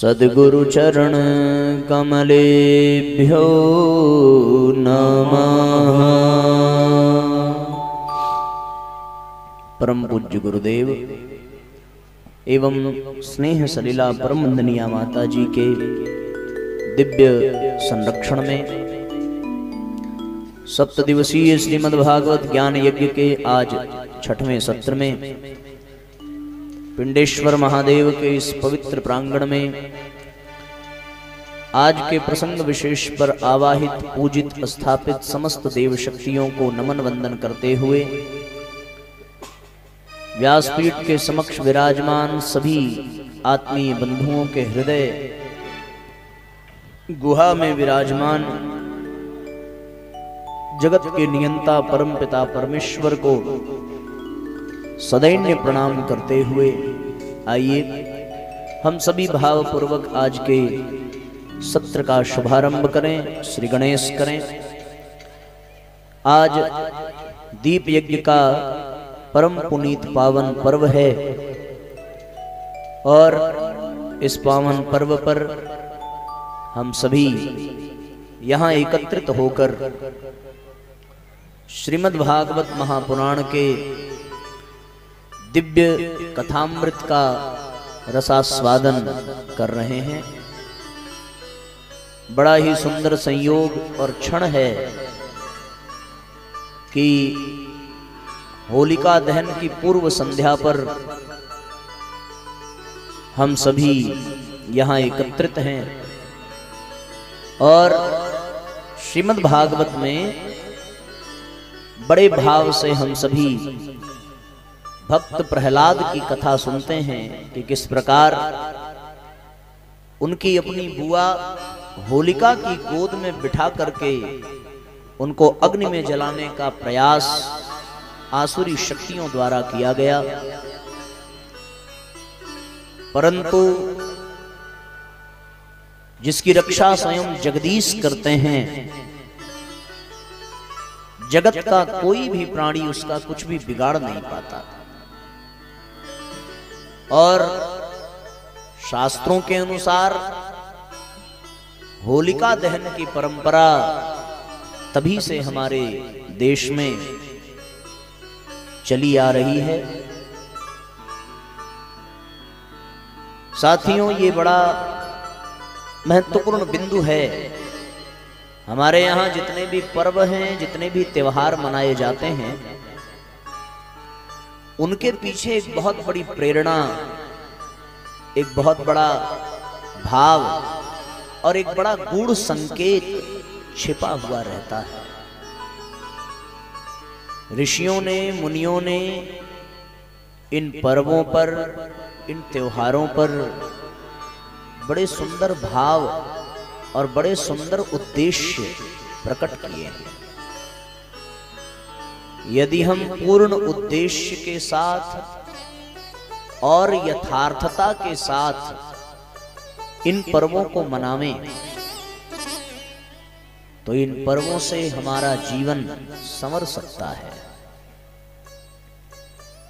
सद्गुरु चरण कमलेभ्यो नमः। परम पूज्य गुरुदेव एवं स्नेह सलीला परम वंदनीय माता जी के दिव्य संरक्षण में सप्त दिवसीय श्रीमद्भागवत ज्ञान यज्ञ के आज छठवें सत्र में पिंडेश्वर महादेव के इस पवित्र प्रांगण में आज के प्रसंग विशेष पर आवाहित पूजित स्थापित समस्त देव शक्तियों को नमन वंदन करते हुए व्यासपीठ के समक्ष विराजमान सभी आत्मीय बंधुओं के हृदय गुहा में विराजमान जगत के नियंता परमपिता परमेश्वर को सदैन्य प्रणाम करते हुए आइए हम सभी भावपूर्वक आज के सत्र का शुभारंभ करें। श्री गणेश करें। आज दीप यज्ञ का परम पुनीत पावन पर्व है और इस पावन पर्व पर हम सभी यहाँ एकत्रित होकर श्रीमद् भागवत महापुराण के दिव्य कथामृत का रसास्वादन कर रहे हैं। बड़ा ही सुंदर संयोग और क्षण है कि होलिका दहन की पूर्व संध्या पर हम सभी यहाँ एकत्रित हैं और श्रीमद् भागवत में बड़े भाव से हम सभी भक्त प्रहलाद की कथा सुनते हैं कि किस प्रकार उनकी अपनी बुआ होलिका की गोद में बिठा करके उनको अग्नि में जलाने का प्रयास आसुरी शक्तियों द्वारा किया गया, परंतु जिसकी रक्षा स्वयं जगदीश करते हैं, जगत का कोई भी प्राणी उसका कुछ भी बिगाड़ नहीं पाता। और शास्त्रों के अनुसार होलिका दहन की परंपरा तभी से हमारे देश में चली आ रही है। साथियों, ये बड़ा महत्वपूर्ण बिंदु है। हमारे यहाँ जितने भी पर्व हैं, जितने भी त्योहार मनाए जाते हैं, उनके पीछे एक बहुत बड़ी प्रेरणा, एक बहुत बड़ा भाव और एक बड़ा गूढ़ संकेत छिपा हुआ रहता है। ऋषियों ने, मुनियों ने इन पर्वों पर, इन त्योहारों पर बड़े सुंदर भाव और बड़े सुंदर उद्देश्य प्रकट किए हैं। यदि हम पूर्ण उद्देश्य के साथ और यथार्थता के साथ इन पर्वों को मनावें तो इन पर्वों से हमारा जीवन संवर सकता है।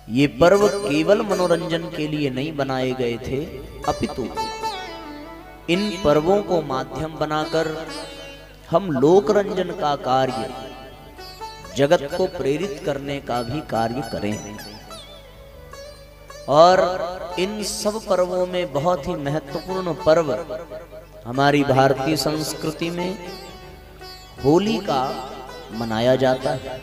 ये पर्व केवल मनोरंजन के लिए नहीं बनाए गए थे, अपितु इन पर्वों को माध्यम बनाकर हम लोकरंजन का कार्य, जगत को प्रेरित करने का भी कार्य करें। और इन सब पर्वों में बहुत ही महत्वपूर्ण पर्व हमारी भारतीय संस्कृति में होली का मनाया जाता है।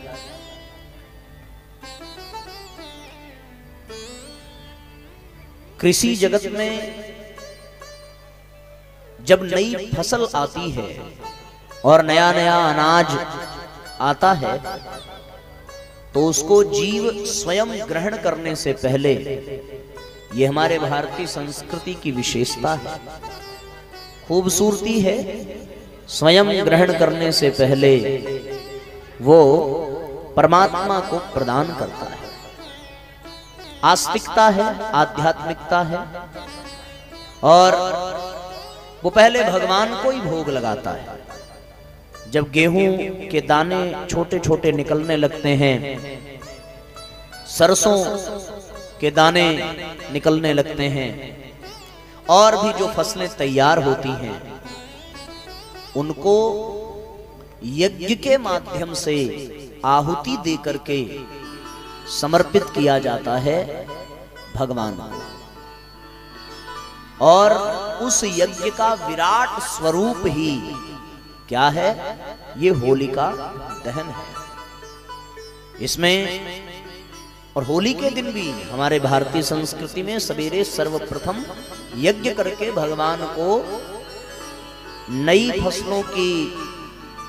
कृषि जगत में जब नई फसल आती है और नया नया अनाज आता है तो उसको जीव स्वयं ग्रहण करने से पहले, ये हमारे भारतीय संस्कृति की विशेषता है, खूबसूरती है, स्वयं ग्रहण करने से पहले वो परमात्मा को प्रदान करता है। आस्तिकता है, आध्यात्मिकता है और वो पहले भगवान को ही भोग लगाता है। जब गेहूं के दाने छोटे छोटे निकलने लगते हैं, सरसों के दाने निकलने लगते हैं और भी जो फसलें तैयार होती हैं उनको यज्ञ के माध्यम से आहुति दे करके समर्पित किया जाता है भगवान को। और उस यज्ञ का विराट स्वरूप ही क्या है? ये होलिका दहन है। इसमें और होली के दिन भी हमारे भारतीय संस्कृति में सवेरे सर्वप्रथम यज्ञ करके भगवान को नई फसलों की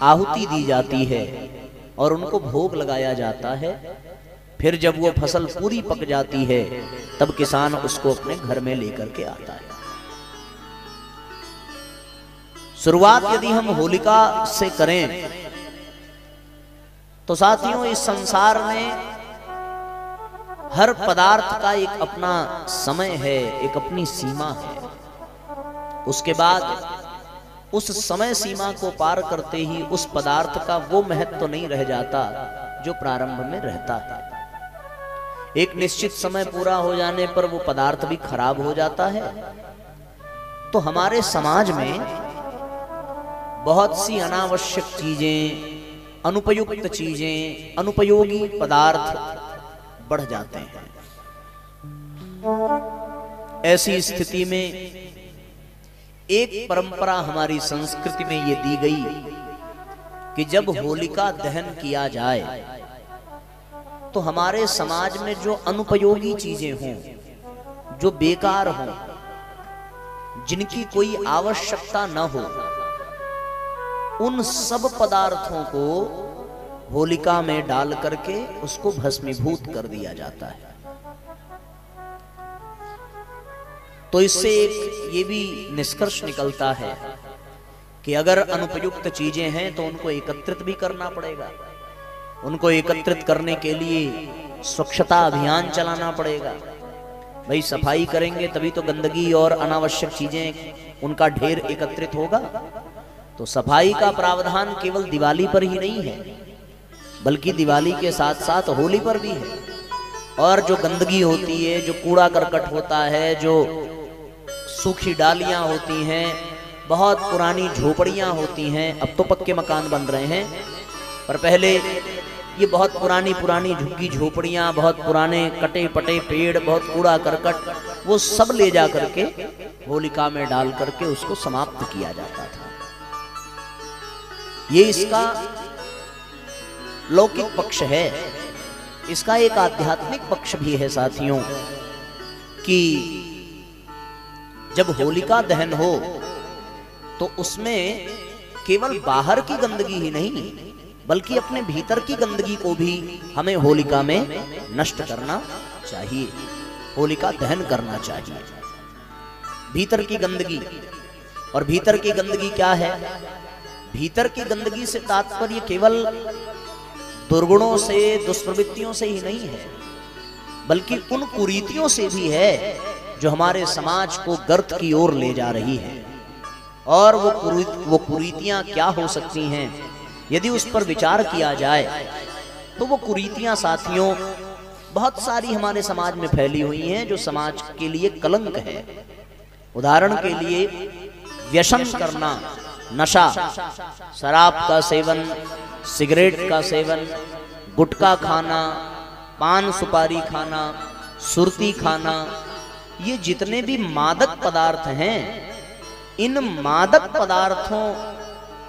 आहुति दी जाती है और उनको भोग लगाया जाता है। फिर जब वो फसल पूरी पक जाती है तब किसान उसको अपने घर में लेकर के आता है। शुरुआत यदि हम होलिका से करें तो साथियों इस संसार में हर पदार्थ का एक अपना समय है, एक अपनी सीमा है। उसके बाद उस समय सीमा को पार करते ही उस पदार्थ का वो महत्व तो नहीं रह जाता जो प्रारंभ में रहता है। एक निश्चित समय पूरा हो जाने पर वो पदार्थ भी खराब हो जाता है। तो हमारे समाज में बहुत सी अनावश्यक चीजें, अनुपयुक्त चीजें, अनुपयोगी पदार्थ बढ़ जाते हैं। ऐसी स्थिति में एक परंपरा हमारी संस्कृति में ये दी गई कि जब होलिका दहन किया जाए तो हमारे समाज में जो अनुपयोगी चीजें हों, जो बेकार हों, जिनकी कोई आवश्यकता न हो, उन सब पदार्थों को होलिका में डाल करके उसको भस्मीभूत कर दिया जाता है। तो इससे एक ये भी निष्कर्ष निकलता है कि अगर अनुपयुक्त चीजें हैं तो उनको एकत्रित भी करना पड़ेगा। उनको एकत्रित करने के लिए स्वच्छता अभियान चलाना पड़ेगा। भाई सफाई करेंगे तभी तो गंदगी और अनावश्यक चीजें उनका ढेर एकत्रित होगा। तो सफाई का प्रावधान केवल दिवाली पर ही नहीं है, बल्कि दिवाली के साथ साथ होली पर भी है। और जो गंदगी होती है, जो कूड़ा करकट होता है, जो सूखी डालियां होती हैं, बहुत पुरानी झोपड़ियां होती हैं, अब तो पक्के मकान बन रहे हैं, पर पहले ये बहुत पुरानी पुरानी झुग्गी झोपड़ियां, बहुत पुराने कटे पटे पेड़, बहुत कूड़ा करकट, वो सब ले जा करके होलिका में डाल करके उसको समाप्त किया जाता था। ये इसका लौकिक पक्ष है। इसका एक आध्यात्मिक पक्ष भी है साथियों, कि जब होलिका दहन हो तो उसमें केवल बाहर की गंदगी ही नहीं, बल्कि अपने भीतर की गंदगी को भी हमें होलिका में नष्ट करना चाहिए, होलिका दहन करना चाहिए। भीतर की गंदगी, और भीतर की गंदगी क्या है? भीतर की गंदगी से तात्पर्य केवल दुर्गुणों से, दुष्प्रवृत्तियों से ही नहीं है, बल्कि उन कुरीतियों से भी है जो हमारे समाज को गर्त की ओर ले जा रही है। और वो कुरीतियां क्या हो सकती हैं? यदि उस पर विचार किया जाए तो वो कुरीतियां साथियों बहुत सारी हमारे समाज में फैली हुई हैं, जो समाज के लिए कलंक है। उदाहरण के लिए व्यसन करना, नशा, शराब का सेवन, सिगरेट का सेवन, गुटखा खाना, पान सुपारी खाना, सुरती खाना, ये जितने भी मादक पदार्थ हैं, इन मादक पदार्थों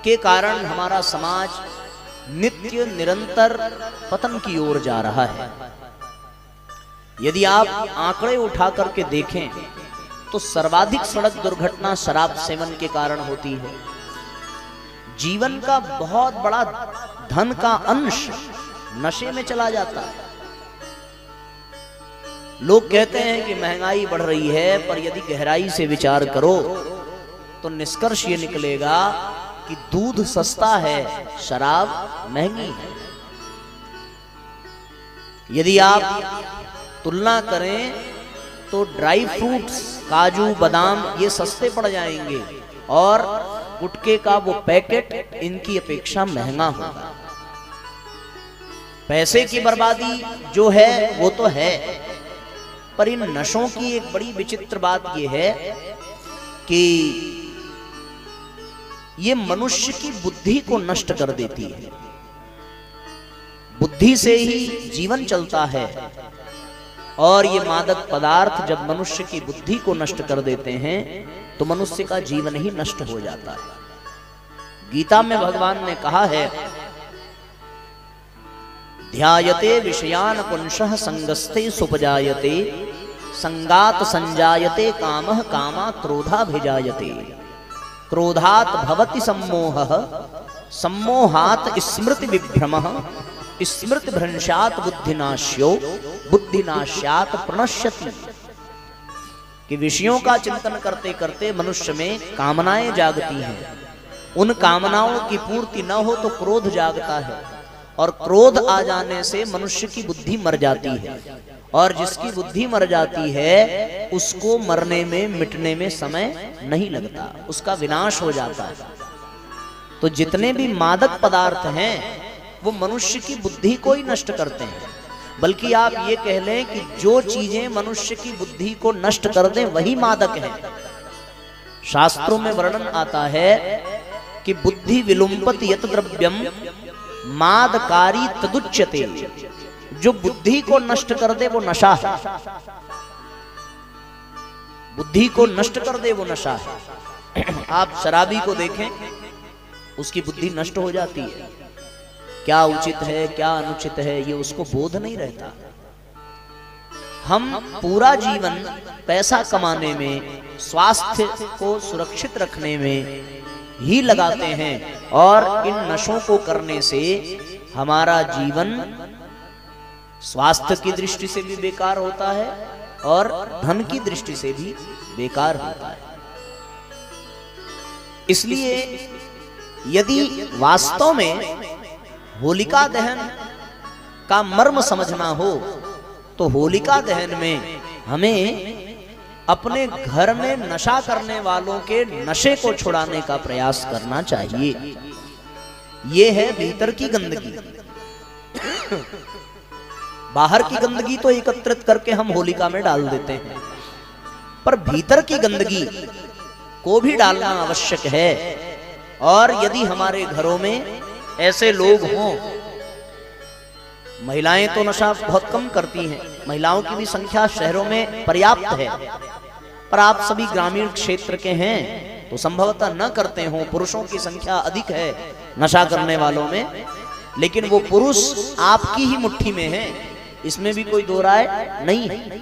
के कारण हमारा समाज नित्य निरंतर पतन की ओर जा रहा है। यदि आप आंकड़े उठा करके देखें तो सर्वाधिक सड़क दुर्घटना शराब सेवन के कारण होती है। जीवन का बहुत बड़ा धन का अंश नशे में चला जाता है। लोग कहते हैं कि महंगाई बढ़ रही है, पर यदि गहराई से विचार करो तो निष्कर्ष ये निकलेगा कि दूध सस्ता है, शराब महंगी है। यदि आप तुलना करें तो ड्राई फ्रूट्स, काजू, बादाम ये सस्ते पड़ जाएंगे और गुटखे का वो पैकेट इनकी अपेक्षा महंगा होगा। पैसे की बर्बादी जो है वो तो है, पर इन नशों की एक बड़ी विचित्र बात यह है कि ये मनुष्य की बुद्धि को नष्ट कर देती है। बुद्धि से ही जीवन चलता है और ये मादक पदार्थ जब मनुष्य की बुद्धि को नष्ट कर देते हैं तो मनुष्य का जीवन ही नष्ट हो जाता है। गीता में भगवान ने कहा है, ध्यायते विषयान पुंसः संगस्ते सुपजायते संगात संजायते कामः कामात् क्रोधाभिजायते क्रोधात् भवति सम्मोहः सम्मोहात् स्मृति विभ्रमः स्मृति भ्रंशात् बुद्धिनाश्यो बुद्धिनाश्यात् प्रणश्यति। कि विषयों का चिंतन करते करते मनुष्य में कामनाएं जागती हैं, उन कामनाओं की पूर्ति न हो तो क्रोध जागता है और क्रोध आ जाने से मनुष्य की बुद्धि मर जाती है और जिसकी बुद्धि मर जाती है उसको मरने में मिटने में समय नहीं लगता, उसका विनाश हो जाता है। तो जितने भी मादक पदार्थ हैं वो मनुष्य की बुद्धि को ही नष्ट करते हैं, बल्कि आप ये कह लें कि जो चीजें मनुष्य की बुद्धि को नष्ट कर दें वही मादक है। शास्त्रों में वर्णन आता है कि बुद्धि विलुम्पत यत द्रव्यम मादकारी तदुच्यते। जो बुद्धि को नष्ट कर दे वो नशा है, बुद्धि को नष्ट कर दे वो नशा है। आप शराबी को देखें, उसकी बुद्धि नष्ट हो जाती है, क्या उचित है क्या अनुचित है ये उसको बोध नहीं रहता। हम पूरा जीवन पैसा कमाने में, स्वास्थ्य को सुरक्षित रखने में ही लगाते हैं और इन नशों को करने से हमारा जीवन स्वास्थ्य की दृष्टि से भी बेकार होता है और धन की दृष्टि से भी बेकार होता है। इसलिए यदि वास्तव में होलिका दहन का मर्म समझना हो तो होलिका दहन में हमें अपने घर में नशा करने वालों के नशे को छुड़ाने का प्रयास करना चाहिए। ये है भीतर की गंदगी। बाहर की गंदगी तो एकत्रित करके हम होलिका में डाल देते हैं, पर भीतर की गंदगी को भी डालना आवश्यक है। और यदि हमारे घरों में ऐसे लोग हों, महिलाएं तो नशा बहुत कम करती हैं, महिलाओं की भी संख्या शहरों में पर्याप्त है, पर आप सभी ग्रामीण क्षेत्र के हैं तो संभवतः न करते हों। पुरुषों की संख्या अधिक है नशा करने वालों में, लेकिन वो पुरुष आपकी ही मुट्ठी में है, इसमें भी कोई दो राय नहीं है।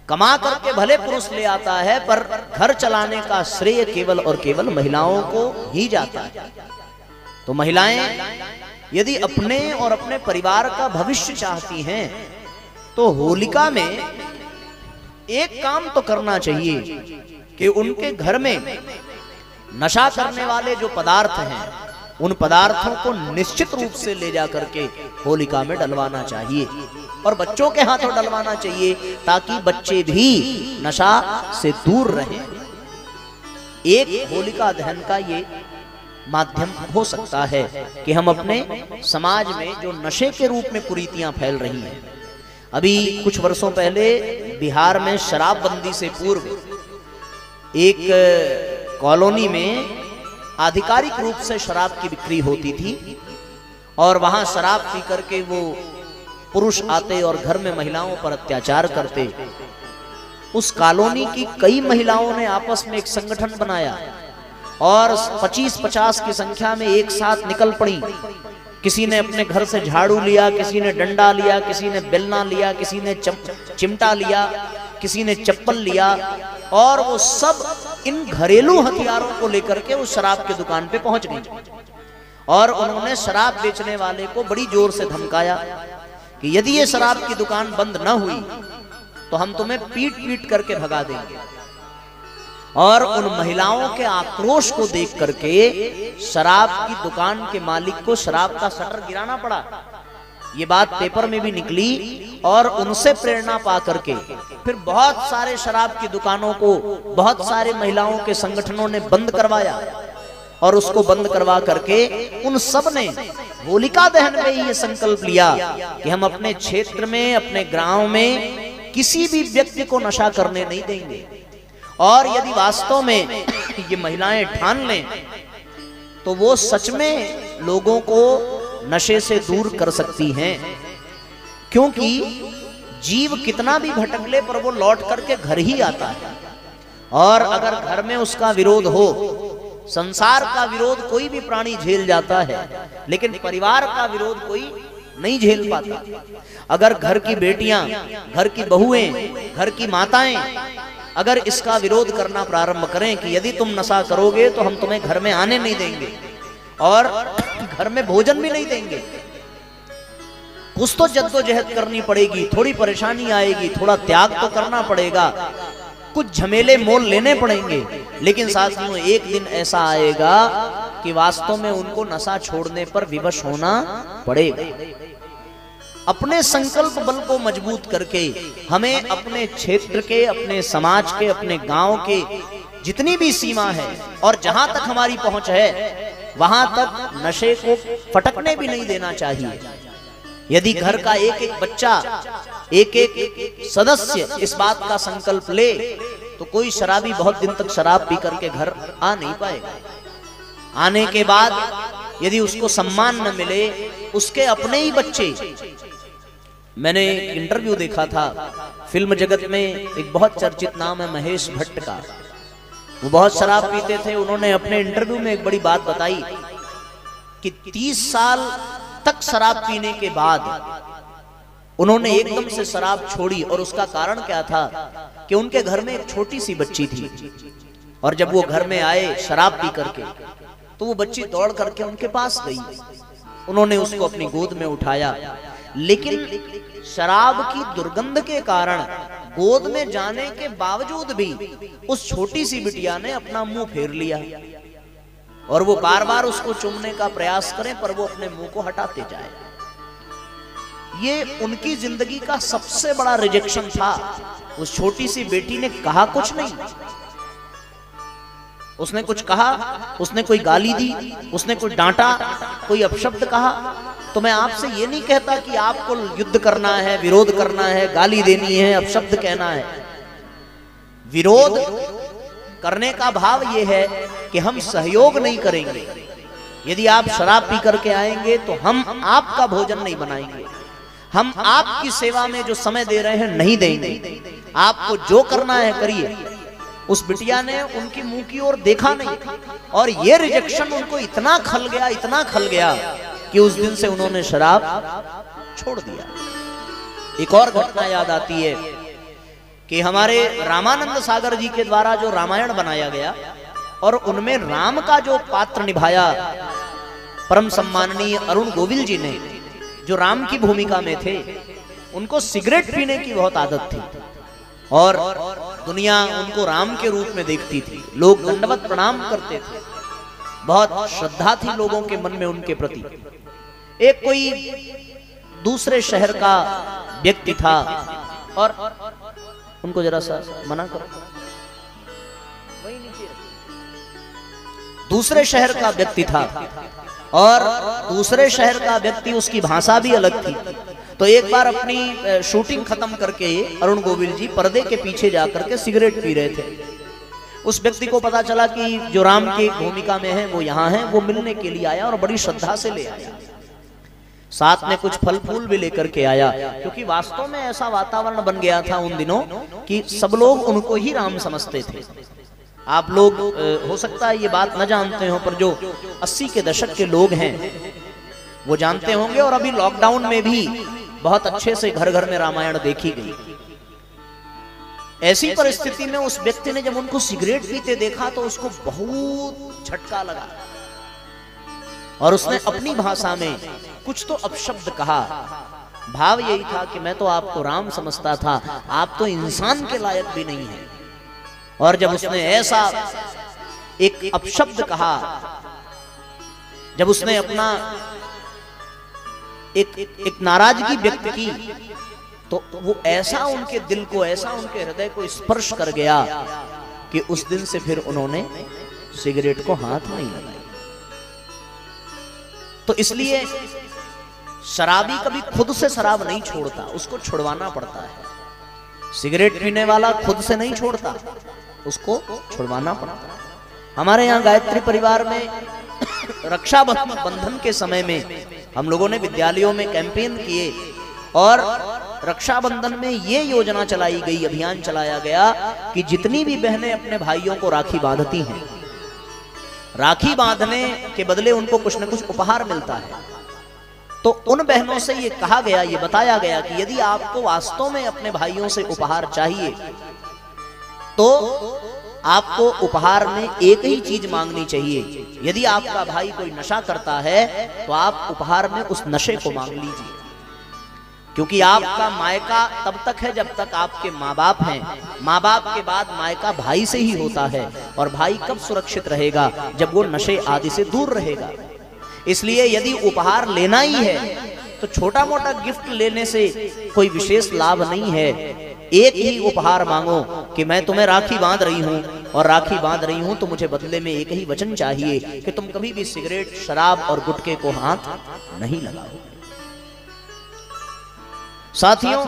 कमा करके भले पुरुष ले आता है, पर घर चलाने का श्रेय केवल और केवल महिलाओं को ही जाता है। तो महिलाएं यदि अपने और अपने परिवार का भविष्य चाहती हैं तो होलिका में एक काम तो करना चाहिए कि उनके घर में नशा करने वाले जो पदार्थ हैं उन पदार्थों को निश्चित रूप से ले जा करके होलिका में डलवाना चाहिए और बच्चों के हाथों डलवाना चाहिए, ताकि बच्चे भी नशा से दूर रहें। एक होलिका दहन का ये माध्यम हो सकता है कि हम अपने समाज में जो नशे के रूप में कुरीतियां फैल रही हैं। अभी कुछ वर्षों पहले बिहार में शराबबंदी से पूर्व एक कॉलोनी में आधिकारिक रूप से शराब की बिक्री होती थी और वहां शराब पी करके वो पुरुष आते और घर में महिलाओं पर अत्याचार करते। उस कॉलोनी की कई महिलाओं ने आपस में एक संगठन बनाया और 25-50 की संख्या में एक साथ निकल पड़ी। किसी ने अपने घर से झाड़ू लिया, किसी ने डंडा लिया, किसी ने बेलना लिया, किसी ने चिमटा लिया, किसी ने चप्पल लिया और वो सब इन घरेलू हथियारों को लेकर के उस शराब की दुकान पे पहुंच गए और उन्होंने शराब बेचने वाले को बड़ी जोर से धमकाया कि यदि ये शराब की दुकान बंद न हुई तो हम तुम्हें पीट पीट करके भगा देंगे। और उन महिलाओं के आक्रोश को देख करके शराब की दुकान के मालिक को शराब का शटर गिराना पड़ा। ये बात पेपर में भी निकली और उनसे प्रेरणा पा करके फिर बहुत सारे शराब की दुकानों को बहुत सारे महिलाओं के संगठनों ने बंद करवाया और उसको बंद करवा करके उन सब ने होलिका दहन में ये संकल्प लिया कि हम अपने क्षेत्र में, अपने गांव में किसी भी व्यक्ति को नशा करने नहीं देंगे। और यदि वास्तव में ये महिलाएं ठान लें तो वो सच में लोगों को नशे से दूर कर सकती हैं, क्योंकि जीव कितना भी भटक ले पर वो लौट करके घर ही आता है। और अगर घर में उसका विरोध हो, संसार का विरोध कोई भी प्राणी झेल जाता है, लेकिन परिवार का विरोध कोई नहीं झेल पाता। अगर घर की बेटियां, घर की बहुएं, घर की माताएं अगर इसका विरोध करना प्रारंभ करें कि यदि तुम नशा करोगे तो हम तुम्हें घर में आने नहीं देंगे और घर में भोजन भी नहीं देंगे, कुछ तो जद्दोजहद करनी पड़ेगी, थोड़ी परेशानी आएगी, थोड़ा त्याग तो करना पड़ेगा, कुछ झमेले मोल लेने पड़ेंगे, लेकिन साथियों एक दिन ऐसा आएगा कि वास्तव में उनको नशा छोड़ने पर विवश होना पड़ेगा। अपने संकल्प बल को मजबूत करके हमें अपने क्षेत्र के, अपने समाज के, अपने गांव के जितनी भी सीमा है और जहां तक हमारी पहुंच है वहां तक नशे को फटकने भी नहीं देना चाहिए। यदि घर का एक एक बच्चा, एक एक सदस्य इस बात का संकल्प ले तो कोई शराबी बहुत दिन तक शराब पी करके घर आ नहीं पाएगा। आने के बाद यदि उसको सम्मान न मिले, उसके अपने ही बच्चे, मैंने एक इंटरव्यू देखा था फिल्म जगत में, एक बहुत चर्चित नाम है महेश भट्ट का, वो बहुत शराब पीते थे। उन्होंने अपने इंटरव्यू में एक बड़ी बात बताई कि 30 साल तक शराब पीने के बाद उन्होंने एकदम से शराब छोड़ी, और उसका कारण क्या था कि उनके घर में एक छोटी सी बच्ची थी, और जब वो घर में आए शराब पी करके तो वो बच्ची दौड़ करके उनके पास गई, उन्होंने उसको अपनी गोद में उठाया, लेकिन शराब की दुर्गंध के कारण गोद में जाने के बावजूद भी उस छोटी सी बिटिया ने अपना मुंह फेर लिया, और वो बार बार उसको चूमने का प्रयास करें पर वो अपने मुंह को हटाते जाए। ये उनकी जिंदगी का सबसे बड़ा रिजेक्शन था। उस छोटी सी बेटी ने कहा कुछ नहीं, उसने कुछ कहा, उसने कोई गाली दी, उसने कोई डांटा, कोई अपशब्द कहा, तो मैं आपसे ये नहीं कहता कि आपको युद्ध करना है, विरोध करना है, गाली देनी है, अपशब्द कहना है। विरोध करने का भाव ये है कि हम सहयोग नहीं करेंगे। यदि आप शराब पी करके आएंगे तो हम आपका भोजन नहीं बनाएंगे, हम आपकी सेवा में जो समय दे रहे हैं नहीं देंगे, आपको जो करना है करिए। उस बिटिया ने उनकी मुंह की ओर देखा नहीं, और ये रिजेक्शन उनको इतना खल गया, इतना खल गया कि उस दिन से उन्होंने शराब छोड़ दिया। एक और घटना याद आती है कि हमारे रामानंद सागर जी के द्वारा जो रामायण बनाया गया और उनमें राम का जो पात्र निभाया परम सम्माननीय अरुण गोविल जी ने, जो राम की भूमिका में थे, उनको सिगरेट पीने की बहुत आदत थी और दुनिया उनको राम के रूप में देखती थी, लोग दंडवत प्रणाम करते थे, बहुत श्रद्धा थी लोगों के मन में उनके प्रति। एक कोई दूसरे शहर का व्यक्ति था, और उनको जरा सा मना करो, दूसरे शहर का व्यक्ति था और दूसरे शहर का व्यक्ति, उसकी भाषा भी अलग थी। तो एक बार अपनी शूटिंग खत्म करके अरुण गोविल जी पर्दे के पीछे जाकर के सिगरेट पी रहे थे। उस व्यक्ति को पता चला कि जो राम की भूमिका में है वो यहाँ है, वो मिलने के लिए आया और बड़ी श्रद्धा से ले आया, साथ में कुछ फल फूल भी लेकर के आया, क्योंकि वास्तव में ऐसा वातावरण बन गया था उन दिनों कि सब लोग उनको ही राम समझते थे। आप लोग हो सकता है ये बात न जानते हो, पर जो 80 के दशक के लोग हैं वो जानते होंगे, और अभी लॉकडाउन में भी बहुत अच्छे से घर घर में रामायण देखी गई। ऐसी परिस्थिति में उस व्यक्ति ने जब उनको सिगरेट पीते देखा तो उसको बहुत झटका लगा, और उसने अपनी भाषा में कुछ तो अपशब्द कहा। भाव यही था कि मैं तो आपको राम समझता था, आप तो इंसान के लायक भी नहीं है। और जब उसने ऐसा एक अपशब्द कहा, जब उसने अपना एक नाराजगी व्यक्त की, तो वो ऐसा उनके दिल को, ऐसा उनके हृदय को स्पर्श कर गया कि उस दिन से फिर उन्होंने सिगरेट को हाथ नहीं लगाया। तो इसलिए शराबी कभी खुद से शराब नहीं छोड़ता, उसको छुड़वाना पड़ता है। सिगरेट पीने वाला खुद से नहीं छोड़ता, उसको छुड़वाना पड़ता है। हमारे यहाँ गायत्री परिवार में रक्षा बंधन के समय में हम लोगों ने विद्यालयों में कैंपेन किए और रक्षाबंधन में ये योजना चलाई गई, अभियान चलाया गया कि जितनी भी बहनें अपने भाइयों को राखी बांधती हैं, राखी बांधने के बदले उनको कुछ न कुछ उपहार मिलता है। तो उन बहनों से ये कहा गया, ये बताया गया कि यदि आपको वास्तव में अपने भाइयों से उपहार चाहिए तो आपको उपहार में एक ही चीज मांगनी चाहिए। यदि आपका भाई कोई नशा करता है तो आप उपहार में उस नशे को मांग लीजिए, क्योंकि आपका मायका तब तक है जब तक आपके माँ बाप हैं। माँ बाप के बाद मायका भाई से ही होता है, और भाई कब सुरक्षित रहेगा? जब वो नशे आदि से दूर रहेगा। इसलिए यदि उपहार लेना ही है तो छोटा मोटा गिफ्ट लेने से कोई विशेष लाभ नहीं है। एक ही उपहार मांगो कि मैं तुम्हें राखी बांध रही हूं, और राखी बांध रही हूं तो मुझे बदले में एक ही वचन चाहिए कि तुम कभी भी सिगरेट, शराब और गुटखे को हाथ नहीं लगाओ। साथियों,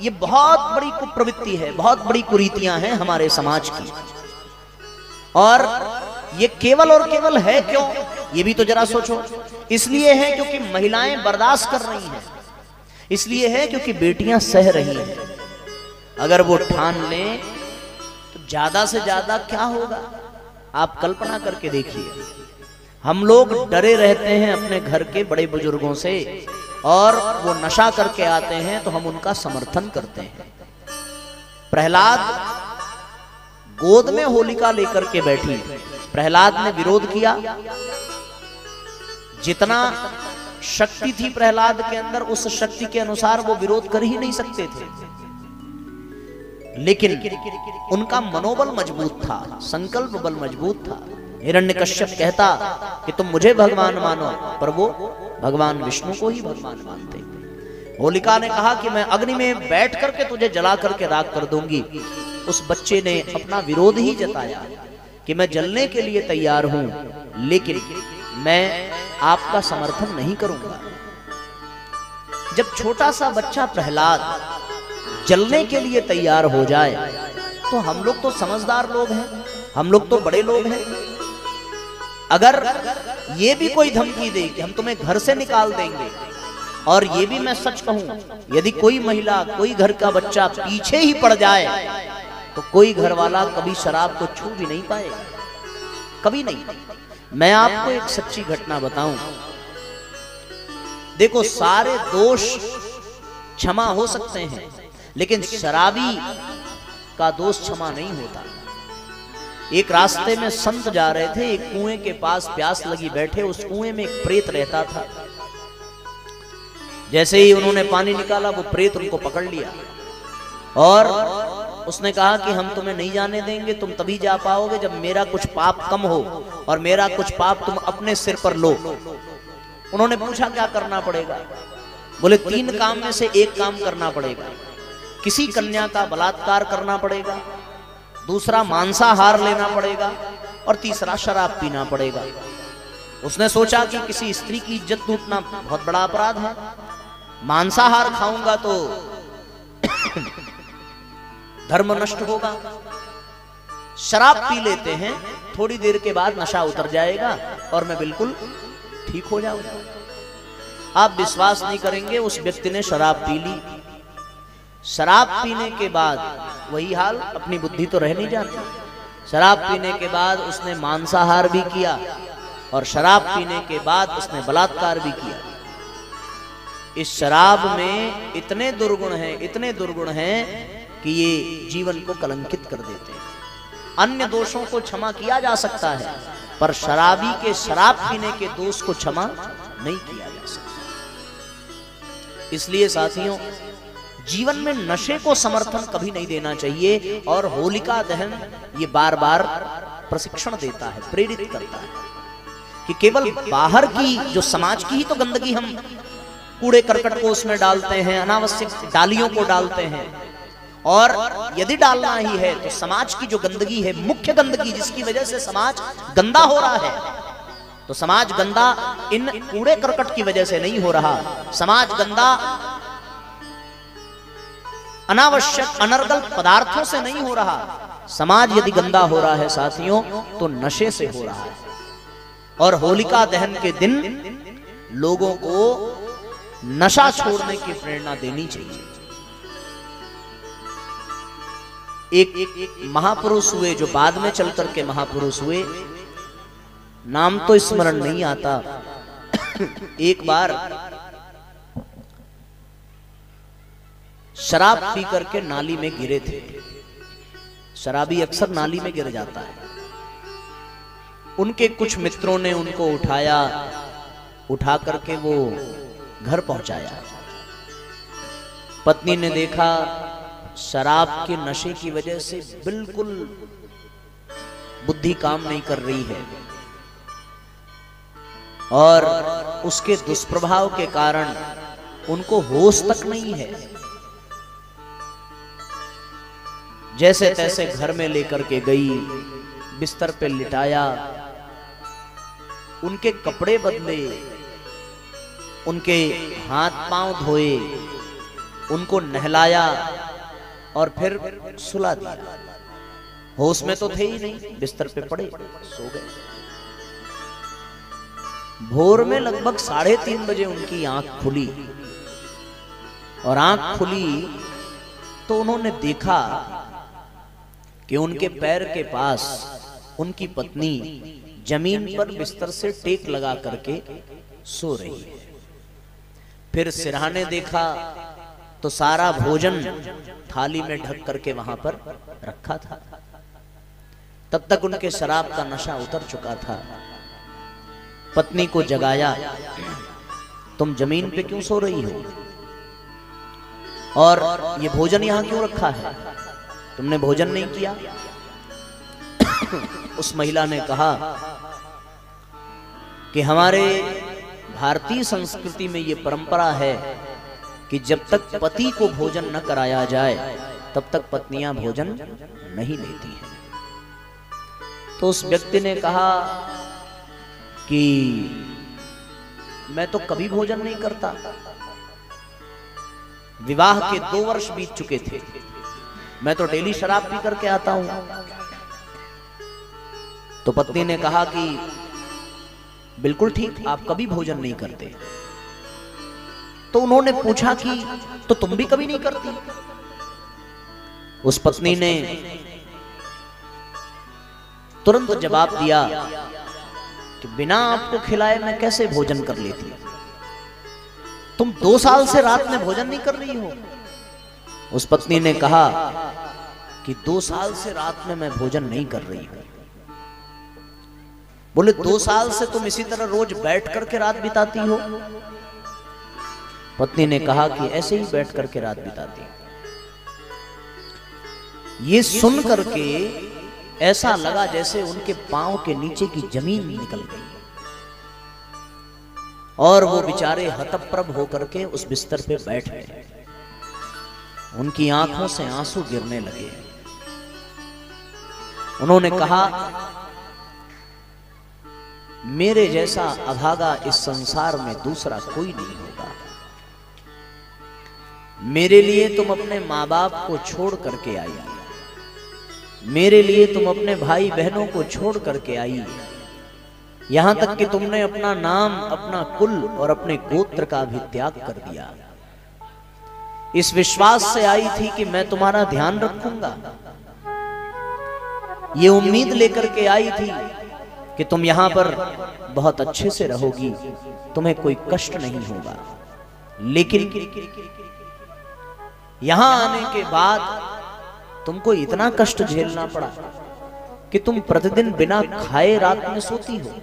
ये बहुत बड़ी कुप्रवृत्ति है, बहुत बड़ी कुरीतियां हैं हमारे समाज की। और ये केवल और केवल है क्यों, ये भी तो जरा सोचो। इसलिए है क्योंकि महिलाएं बर्दाश्त कर रही हैं, इसलिए है क्योंकि बेटियां सह रही हैं। अगर वो ठान लें तो ज्यादा से ज्यादा क्या होगा, आप कल्पना करके देखिए। हम लोग डरे रहते हैं अपने घर के बड़े बुजुर्गों से, और वो नशा करके आते हैं तो हम उनका समर्थन करते हैं। प्रहलाद गोद में होलिका लेकर के बैठी, प्रहलाद ने विरोध किया। जितना शक्ति थी प्रहलाद के अंदर, उस शक्ति के अनुसार वो विरोध कर ही नहीं सकते थे, लेकिन उनका मनोबल मजबूत था, संकल्प बल मजबूत था। हिरण्यकश्यप कहता कि तुम मुझे भगवान मानो, पर वो भगवान विष्णु को ही भगवान मानते। होलिका ने कहा कि मैं अग्नि में बैठ करके तुझे जला करके राख कर दूंगी। उस बच्चे ने अपना विरोध ही जताया कि मैं जलने के लिए तैयार हूं, लेकिन मैं आपका समर्थन नहीं करूंगा। जब छोटा सा बच्चा प्रहलाद जलने के लिए तैयार हो जाए तो हम लोग तो समझदार लोग हैं, हम लोग तो बड़े लोग हैं। अगर ये भी कोई धमकी दे कि हम तुम्हें घर से निकाल देंगे, और ये भी मैं सच कहूं, यदि कोई महिला, कोई घर का बच्चा पीछे ही पड़ जाए तो कोई घर वाला कभी शराब को छू भी नहीं पाएगा, कभी नहीं। मैं आपको एक सच्ची घटना बताऊं। देखो, सारे दोष क्षमा हो सकते हैं, लेकिन शराबी का दोष क्षमा नहीं होता। एक रास्ते में संत जा रहे थे, एक कुएं के पास प्यास लगी बैठे। उस कुएं में एक प्रेत रहता था। जैसे ही उन्होंने पानी निकाला, वो प्रेत उनको पकड़ लिया और उसने कहा कि हम तुम्हें नहीं जाने देंगे, तुम तभी जा पाओगे जब मेरा कुछ पाप कम हो और मेरा कुछ पाप तुम अपने सिर पर लो। उन्होंने पूछा क्या करना पड़ेगा? बोले 3 काम में से एक काम करना पड़ेगा। किसी कन्या का बलात्कार करना पड़ेगा, दूसरा मांसाहार लेना पड़ेगा, और तीसरा शराब पीना पड़ेगा। उसने सोचा कि किसी स्त्री की इज्जत लूटना बहुत बड़ा अपराध है, मांसाहार खाऊंगा तो धर्म नष्ट होगा। शराब पी लेते हैं, थोड़ी देर के बाद नशा उतर जाएगा और मैं बिल्कुल ठीक हो जाऊंगा। आप विश्वास नहीं करेंगे, उस व्यक्ति ने शराब पी ली। शराब पीने के बाद वही हाल, अपनी बुद्धि तो रह नहीं जाती। शराब पीने के बाद उसने मांसाहार भी किया, और शराब पीने के बाद उसने बलात्कार भी किया। इस शराब में इतने दुर्गुण हैं, इतने दुर्गुण हैं कि ये जीवन को कलंकित कर देते हैं। अन्य दोषों को क्षमा किया जा सकता है, पर शराबी के शराब पीने के दोष को क्षमा नहीं किया जा सकता। इसलिए साथियों, जीवन में नशे को समर्थन कभी नहीं देना चाहिए। और होलिका दहन ये बार बार प्रशिक्षण देता है, प्रेरित करता है कि केवल बाहर की जो समाज की ही तो गंदगी हम कूड़े करकट को उसमें डालते हैं, अनावश्यक डालियों को डालते हैं, और यदि डालना ही है तो समाज की जो गंदगी है, मुख्य गंदगी जिसकी वजह से समाज गंदा हो रहा है, तो समाज गंदा इन कूड़े करकट की वजह से नहीं हो रहा। समाज गंदा अनावश्यक अनर्गल पदार्थों से नहीं हो रहा, समाज यदि गंदा हो रहा है साथियों तो नशे से हो रहा है। और होलिका दहन के दिन लोगों को नशा छोड़ने की प्रेरणा देनी चाहिए। एक महापुरुष हुए जो बाद में चल करके महापुरुष हुए, नाम तो स्मरण नहीं आता। एक बार शराब पी करके नाली में गिरे थे। शराबी अक्सर नाली में गिर जाता है। उनके कुछ मित्रों ने उनको उठाया, उठा करके वो घर पहुंचाया। पत्नी ने देखा शराब के नशे की वजह से बिल्कुल बुद्धि काम नहीं कर रही है और उसके दुष्प्रभाव के कारण उनको होश तक नहीं है। जैसे तैसे घर में लेकर के गई, बिस्तर पे लिटाया, उनके कपड़े बदले, उनके हाथ पांव धोए, उनको नहलाया और फिर सुला दिया। होश में तो थे ही नहीं, बिस्तर पे पड़े सो गए। भोर में लगभग 3:30 बजे उनकी आंख खुली और आंख खुली तो उन्होंने देखा कि उनके पैर के पास उनकी पत्नी जमीन पर बिस्तर से टेक लगा करके सो रही है। फिर सिरहाने देखा तो सारा भोजन थाली में ढक करके वहां पर रखा था। तब तक उनके शराब का नशा उतर चुका था। पत्नी को जगाया, तुम जमीन पे क्यों सो रही हो और ये भोजन यहां क्यों रखा है, तुमने भोजन नहीं किया? उस महिला ने कहा कि हमारे भारतीय संस्कृति में ये परंपरा है कि जब तक पति को भोजन न कराया जाए तब तक पत्नियां भोजन नहीं लेती हैं। तो उस व्यक्ति ने कहा कि मैं तो कभी भोजन नहीं करता, विवाह के 2 वर्ष बीत चुके थे, मैं तो डेली शराब पी करके आता हूं। तो पत्नी ने कहा कि बिल्कुल ठीक, आप कभी भोजन नहीं करते। तो उन्होंने पूछा कि तो तुम भी कभी नहीं करती? उस पत्नी ने तुरंत जवाब दिया कि बिना आपको खिलाए मैं कैसे भोजन कर लेती? तुम 2 साल से रात में भोजन नहीं कर रही हो। उस पत्नी ने कहा कि 2 साल से रात में मैं भोजन नहीं कर रही हूं। बोले 2 साल से तुम इसी तरह रोज बैठ करके रात बिताती हो? पत्नी ने कहा कि ऐसे ही बैठ करके रात बिताती हूं। ये सुन करके ऐसा लगा जैसे उनके पांव के नीचे की जमीन निकल गई और वो बेचारे हतप्रभ होकर के उस बिस्तर पे बैठ गए। उनकी आंखों से आंसू गिरने लगे। उन्होंने कहा, मेरे जैसा अभागा इस संसार में दूसरा कोई नहीं होगा। मेरे लिए तुम अपने माँ बाप को छोड़ करके आई, मेरे लिए तुम अपने भाई बहनों को छोड़ करके आई, यहां तक कि तुमने अपना नाम, अपना कुल और अपने गोत्र का भी त्याग कर दिया। इस विश्वास से आई थी कि मैं तुम्हारा ध्यान रखूंगा। ये उम्मीद लेकर के आई थी कि तुम यहां पर बहुत अच्छे से रहोगी, तुम्हें कोई कष्ट नहीं होगा। लेकिन यहां आने के बाद तुमको इतना कष्ट झेलना पड़ा कि तुम प्रतिदिन बिना खाए रात में सोती हो।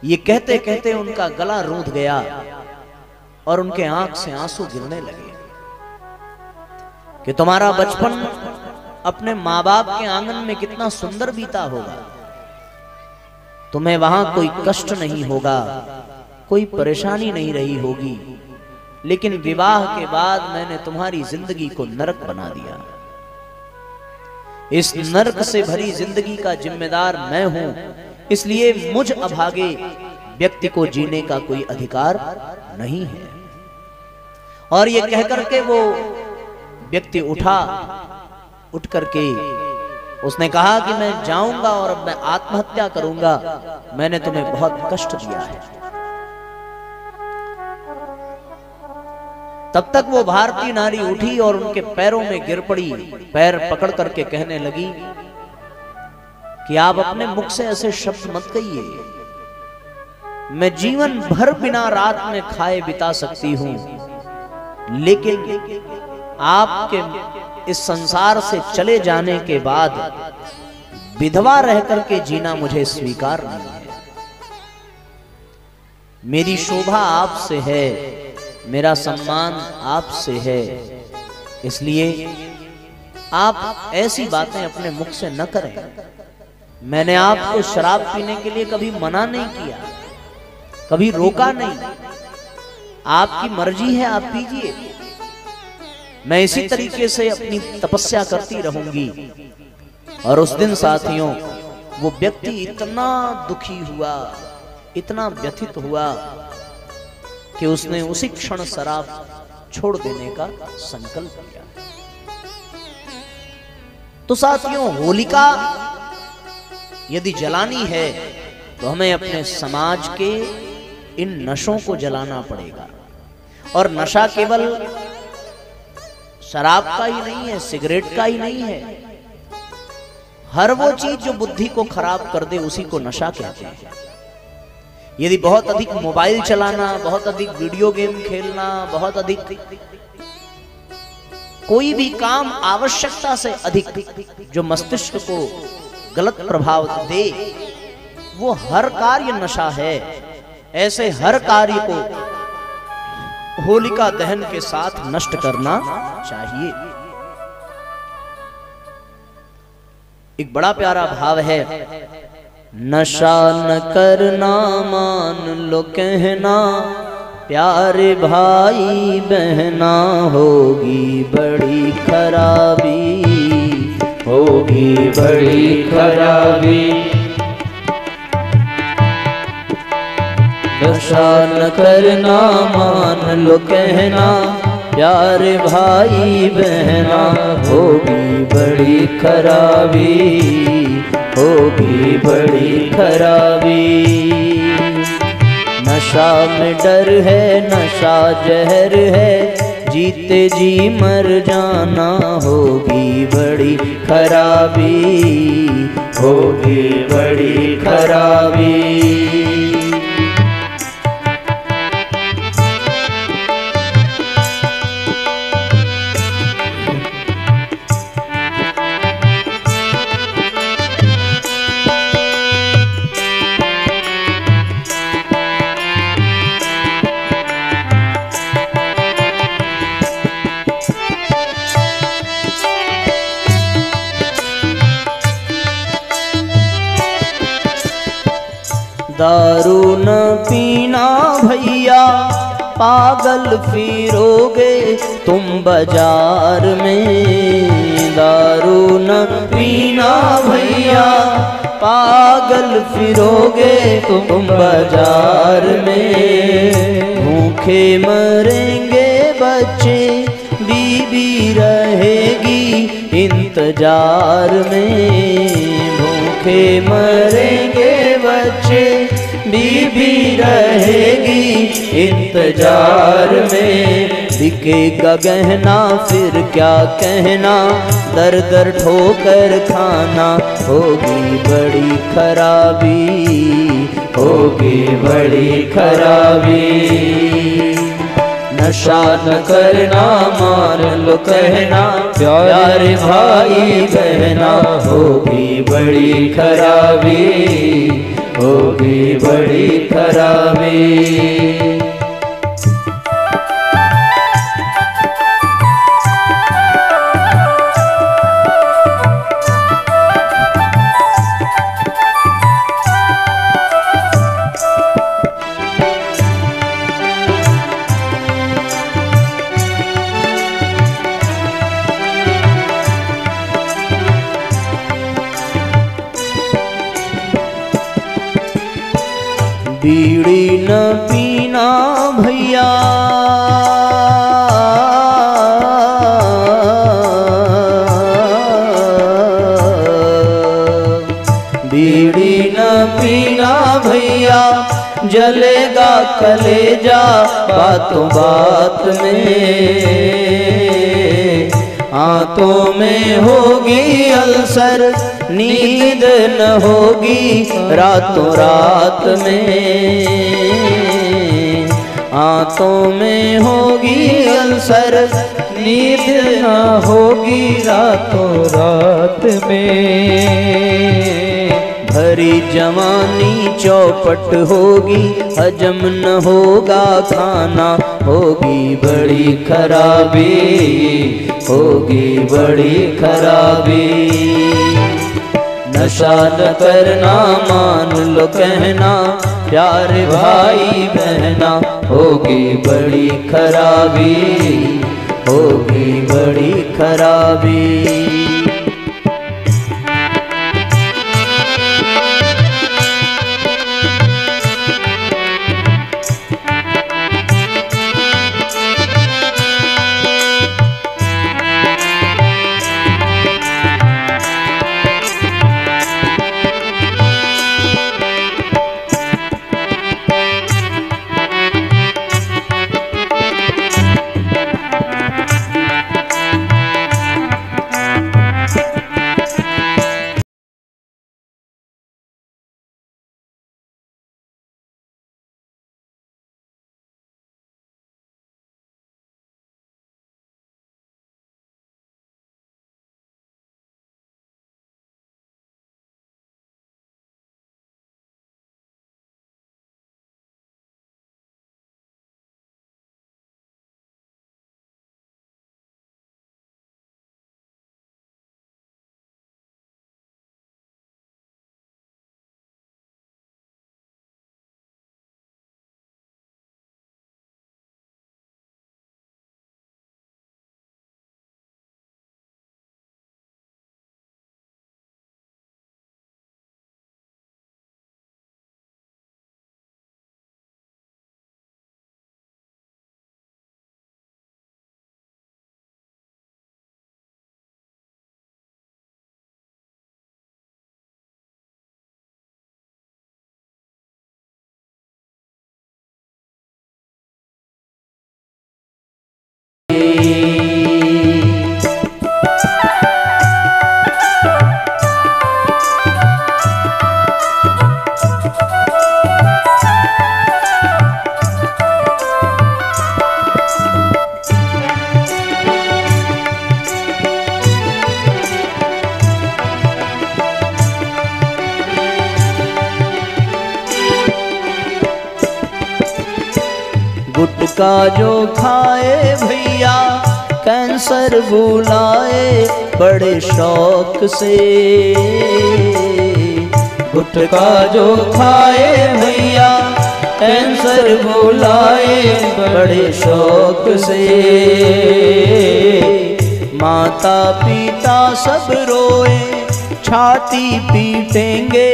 ये कहते कहते उनका गला रूंध गया और उनके आंख से आंसू गिरने लगे कि तुम्हारा बचपन अपने माँ बाप के आंगन में कितना सुंदर बीता होगा, तुम्हें वहां कोई कष्ट नहीं होगा, कोई परेशानी नहीं रही होगी। लेकिन विवाह के बाद मैंने तुम्हारी जिंदगी को नरक बना दिया। इस नरक से भरी जिंदगी का जिम्मेदार मैं हूं, इसलिए मुझ अभागे व्यक्ति को जीने का कोई अधिकार नहीं है। और ये कहकर के वो व्यक्ति उठा, उठ करके उसने कहा कि मैं जाऊंगा और अब मैं आत्महत्या करूंगा, मैंने तुम्हें बहुत कष्ट दिया है। तब तक वो भारतीय नारी उठी और उनके पैरों में गिर पड़ी, पैर पकड़ करके कहने लगी कि आप अपने मुख से ऐसे शब्द मत कहिए, मैं जीवन भर बिना रात में खाए बिता सकती हूं, लेकिन आपके इस संसार से चले जाने के बाद विधवा रह करके जीना मुझे स्वीकार नहीं है। मेरी शोभा आपसे है, मेरा सम्मान आपसे है, इसलिए आप ऐसी बातें अपने मुख से न करें। मैंने आपको शराब पीने के लिए कभी मना नहीं किया, कभी रोका नहीं, आपकी मर्जी है, आप पीजिए, मैं इसी तरीके से अपनी तपस्या करती रहूंगी। और उस दिन साथियों वो व्यक्ति इतना दुखी हुआ, इतना व्यथित हुआ कि उसने उसी क्षण शराब छोड़ देने का संकल्प किया। तो साथियों, होलिका यदि जलानी है तो हमें अपने समाज के इन नशों को जलाना पड़ेगा। और नशा केवल शराब का ही नहीं है, सिगरेट का ही नहीं है, हर वो चीज जो बुद्धि को खराब कर दे उसी को नशा कहते हैं। यदि बहुत अधिक मोबाइल चलाना, बहुत अधिक वीडियो गेम खेलना, बहुत अधिक कोई भी काम आवश्यकता से अधिक जो मस्तिष्क को गलत प्रभाव दे, वो हर कार्य नशा है। ऐसे हर कार्य को होलिका दहन के साथ नष्ट करना चाहिए। एक बड़ा प्यारा भाव है, नशा न करना मान लो कहना, प्यारे भाई बहना होगी बड़ी खराबी, होगी बड़ी खराबी। नशा न करना मान लो कहना, प्यारे भाई बहना होगी बड़ी खराबी, होगी बड़ी खराबी। नशा में डर है, नशा जहर है, जीते जी मर जाना होगी बड़ी खराबी, होगी बड़ी खराबी। दारू न पीना भैया, पागल फिरोगे तुम बाजार में। दारू न पीना भैया, पागल फिरोगे तुम बाजार में। भूखे मरेंगे बच्चे, बीबी रहेगी इंतजार में। भूखे मरेंगे बच्चे, बीबी रहेगी इंतजार में। बिकेगा गहना फिर क्या कहना, दर दर ठोकर खाना होगी बड़ी खराबी, होगी बड़ी खराबी। नशा न करना मान लो कहना, प्यारे भाई बहना होगी बड़ी खराबी, होगी बड़ी खराबी। बीड़ी न पीना भैया, बीड़ी न पीना भैया, जलेगा कलेजा बातों बात में। आंतों में होगी अल्सर, नींद न होगी रातों रात में। आंतों में होगी अल्सर, नींद न होगी रातों रात में। भरी जवानी चौपट होगी, हजम न होगा खाना, होगी बड़ी खराबी, होगी बड़ी खराबी। नशा न करना मान लो कहना, प्यारे भाई बहना, होगी बड़ी खराबी, होगी बड़ी खराबी। गुटखा जो खाए भैया कैंसर बुलाए बड़े शौक से। गुटखा जो खाए भैया कैंसर बुलाए बड़े शौक से। माता पिता सब रोए छाती पीटेंगे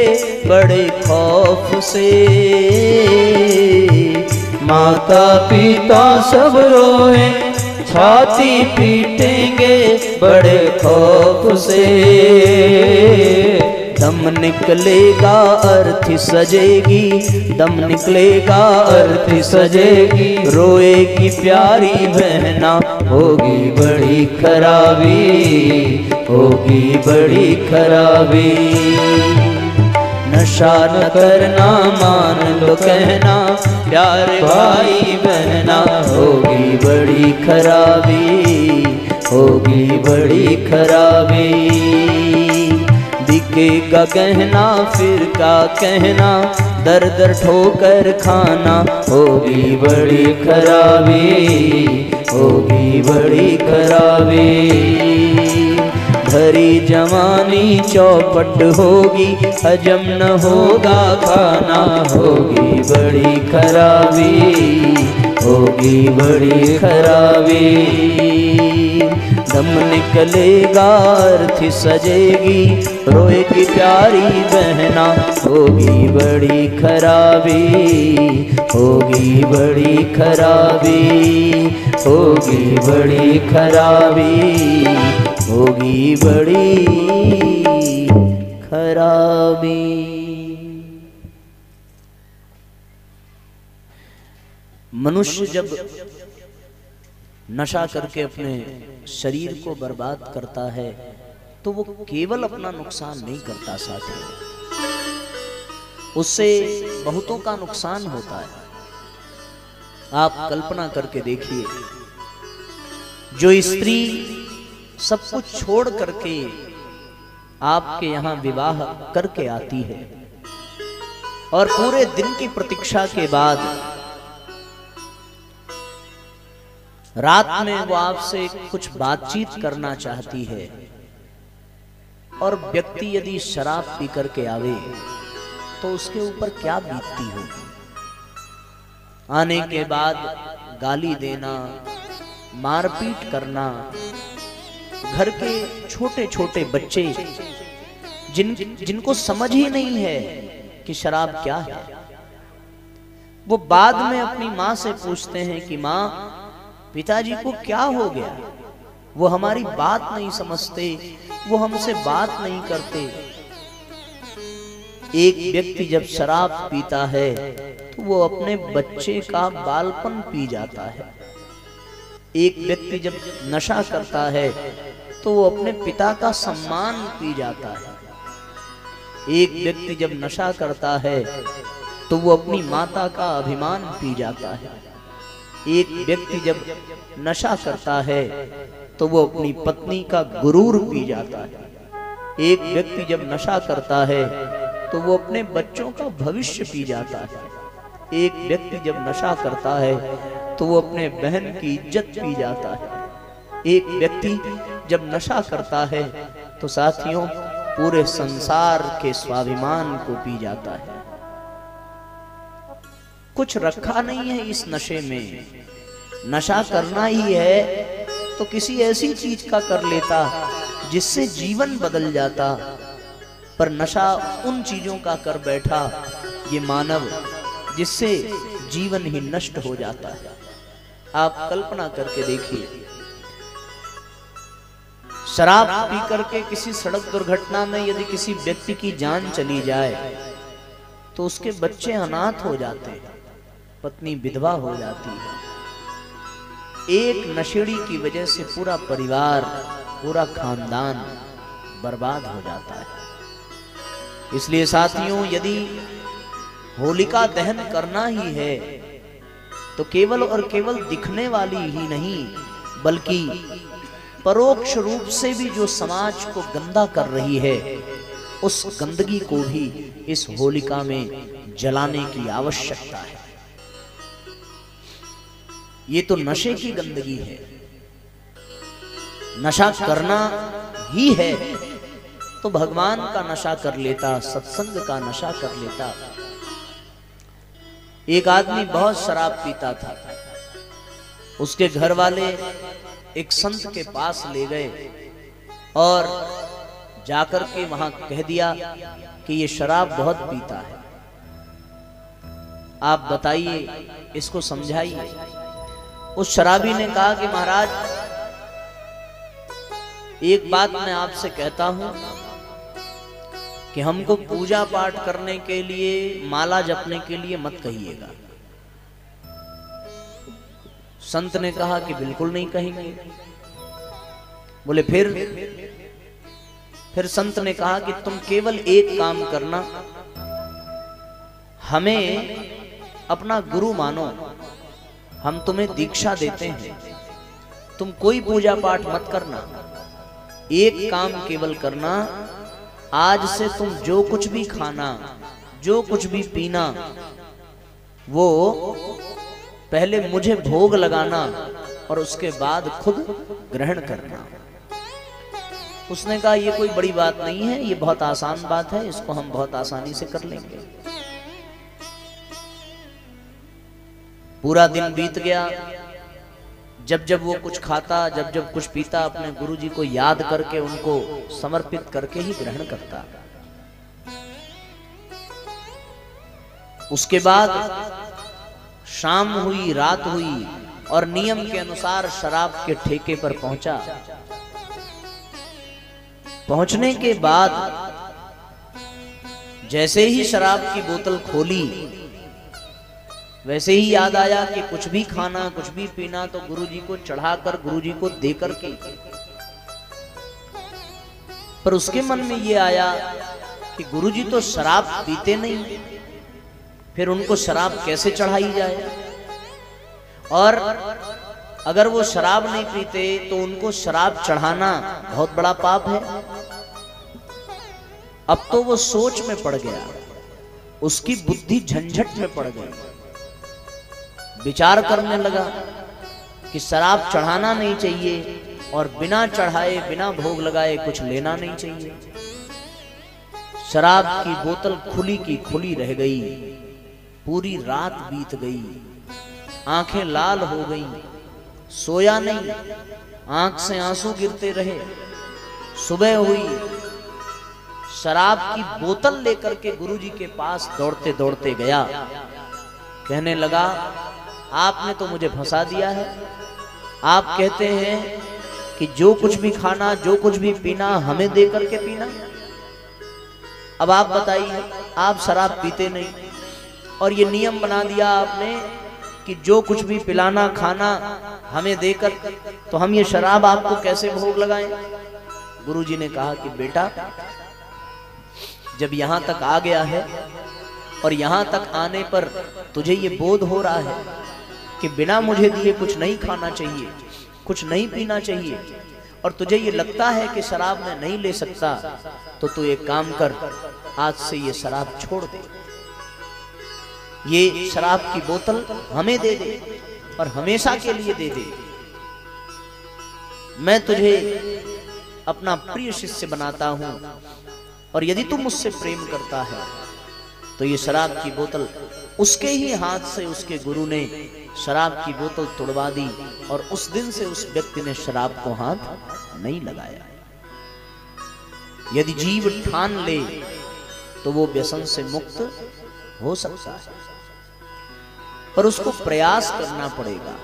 बड़े खौफ से। माता पिता सब रोए छाती पीटेंगे बड़े खौफ से। दम निकलेगा अर्थी सजेगी, दम निकलेगा अर्थी सजेगी। रोएगी प्यारी बहना होगी बड़ी खराबी, होगी बड़ी खराबी। नशा न करना मान लो कहना प्यारे भाई बहना होगी बड़ी खराबी, होगी बड़ी खराबी। बिकेगा गहना फिर का कहना दर दर ठोकर खाना होगी बड़ी खराबी, होगी बड़ी खराबी। भरी जवानी चौपट होगी हजम न होगा खाना होगी बड़ी खराबी, होगी बड़ी खराबी। दम निकलेगा अर्थी सजेगी रोएगी प्यारी बहना होगी बड़ी खराबी, होगी बड़ी खराबी, होगी बड़ी खराबी, होगी बड़ी खराबी। मनुष्य जब नशा करके अपने शरीर को बर्बाद करता है तो वो केवल अपना नुकसान नहीं करता साथी, उससे बहुतों का नुकसान होता है। आप कल्पना करके देखिए, जो स्त्री सब कुछ छोड़ करके आपके यहां विवाह करके आती है और पूरे दिन की प्रतीक्षा के बाद रात में वो आपसे कुछ बातचीत करना चाहती है, और व्यक्ति यदि शराब पी करके आवे तो उसके ऊपर क्या बीतती होगी। आने के बाद गाली देना, मारपीट करना, घर के छोटे छोटे बच्चे जिनको समझ ही नहीं है कि शराब क्या है, वो बाद में अपनी माँ से पूछते हैं कि माँ, पिताजी को क्या हो गया, वो हमारी बात नहीं समझते, वो हमसे बात नहीं करते। एक व्यक्ति जब शराब पीता है तो वो अपने बच्चे का बालपन पी जाता है। एक व्यक्ति जब नशा करता है तो वो अपने पिता का सम्मान पी जाता है। एक व्यक्ति जब नशा करता है तो वो अपनी माता का अभिमान पी जाता है। एक व्यक्ति जब नशा करता है तो वो अपनी पत्नी का गुरूर पी जाता है। एक व्यक्ति जब नशा करता है तो वो अपने बच्चों का भविष्य पी जाता है। एक व्यक्ति जब नशा करता है तो वो अपने बहन की इज्जत पी जाता है। एक व्यक्ति जब नशा करता है तो साथियों पूरे संसार के स्वाभिमान को पी जाता है। कुछ रखा नहीं है इस नशे में। नशा करना ही है तो किसी ऐसी चीज का कर लेता जिससे जीवन बदल जाता, पर नशा उन चीजों का कर बैठा ये मानव जिससे जीवन ही नष्ट हो जाता है। आप कल्पना करके देखिए, शराब पी करके किसी सड़क दुर्घटना में यदि किसी व्यक्ति की जान चली जाए तो उसके बच्चे अनाथ हो जाते हैं, पत्नी विधवा हो जाती है। एक नशेड़ी की वजह से पूरा परिवार, पूरा खानदान बर्बाद हो जाता है। इसलिए साथियों, यदि होलिका दहन करना ही है तो केवल और केवल दिखने वाली ही नहीं बल्कि परोक्ष रूप से भी जो समाज को गंदा कर रही है उस गंदगी को भी इस होलिका में जलाने की आवश्यकता है। ये तो नशे की गंदगी है। नशा करना ही है तो भगवान का नशा कर लेता, सत्संग का नशा कर लेता। एक आदमी बहुत शराब पीता था। उसके घर वाले एक संत के पास ले गए और जाकर के वहां कह दिया कि ये शराब बहुत पीता है, आप बताइए, इसको समझाइए। उस शराबी ने कहा कि महाराज, एक बात मैं आपसे कहता हूं कि हमको पूजा पाठ करने के लिए, माला जपने के लिए मत कहिएगा। संत ने कहा कि बिल्कुल नहीं कहेंगे। बोले फिर संत ने कहा कि तुम केवल एक काम करना, हमें अपना गुरु मानो, हम तुम्हें दीक्षा देते हैं, तुम कोई पूजा पाठ मत करना, एक काम केवल करना, आज से तुम जो कुछ भी खाना, जो कुछ भी पीना, वो पहले मुझे भोग लगाना और उसके बाद खुद ग्रहण करना। उसने कहा ये कोई बड़ी बात नहीं है, ये बहुत आसान बात है, इसको हम बहुत आसानी से कर लेंगे। पूरा दिन बीत गया। जब जब वो कुछ खाता, जब जब कुछ पीता, अपने गुरुजी को याद करके, उनको समर्पित करके ही ग्रहण करता। उसके बाद शाम हुई, रात हुई और नियम के अनुसार शराब के ठेके पर पहुंचा। पहुंचने के बाद जैसे ही शराब की बोतल खोली वैसे ही याद आया कि कुछ भी खाना कुछ भी पीना तो गुरुजी को चढ़ाकर गुरुजी को देकर के। पर उसके मन में ये आया कि गुरुजी तो शराब पीते नहीं, फिर उनको शराब कैसे चढ़ाई जाए, और अगर वो शराब नहीं पीते तो उनको शराब चढ़ाना बहुत बड़ा पाप है। अब तो वो सोच में पड़ गया, उसकी बुद्धि झंझट में पड़ गई, विचार करने लगा कि शराब चढ़ाना नहीं चाहिए और बिना चढ़ाए बिना भोग लगाए कुछ लेना नहीं चाहिए। शराब की बोतल खुली की खुली रह गई। पूरी रात बीत गई, आंखें लाल हो गईं, सोया नहीं, आंख से आंसू गिरते रहे। सुबह हुई, शराब की बोतल लेकर के गुरुजी के पास दौड़ते दौड़ते गया। कहने लगा, आपने तो मुझे फंसा दिया है। आप कहते हैं कि जो कुछ भी खाना जो कुछ भी पीना हमें दे करके पीना। अब आप बताइए, आप शराब पीते नहीं और ये नियम बना दिया आपने कि जो कुछ भी पिलाना खाना हमें देकर, तो हम ये शराब आपको कैसे भोग लगाएं? गुरुजी ने कहा कि बेटा, जब यहां तक आ गया है और यहां तक आने पर तुझे ये बोध हो रहा है कि बिना मुझे दिए कुछ नहीं खाना चाहिए, कुछ नहीं पीना चाहिए, और तुझे ये लगता है कि शराब मैं नहीं ले सकता, तो तू एक काम कर, आज से ये शराब छोड़ दे, ये शराब की बोतल हमें दे दे और हमेशा के लिए दे दे। मैं तुझे अपना प्रिय शिष्य बनाता हूं और यदि तू मुझसे प्रेम करता है तो ये शराब की बोतल। उसके ही हाथ से उसके गुरु ने शराब की बोतल तोड़वा दी और उस दिन से उस व्यक्ति ने शराब को हाथ नहीं लगाया। यदि जीव ठान ले तो वो व्यसन से मुक्त हो सकता है, पर उसको प्रयास करना पड़ेगा,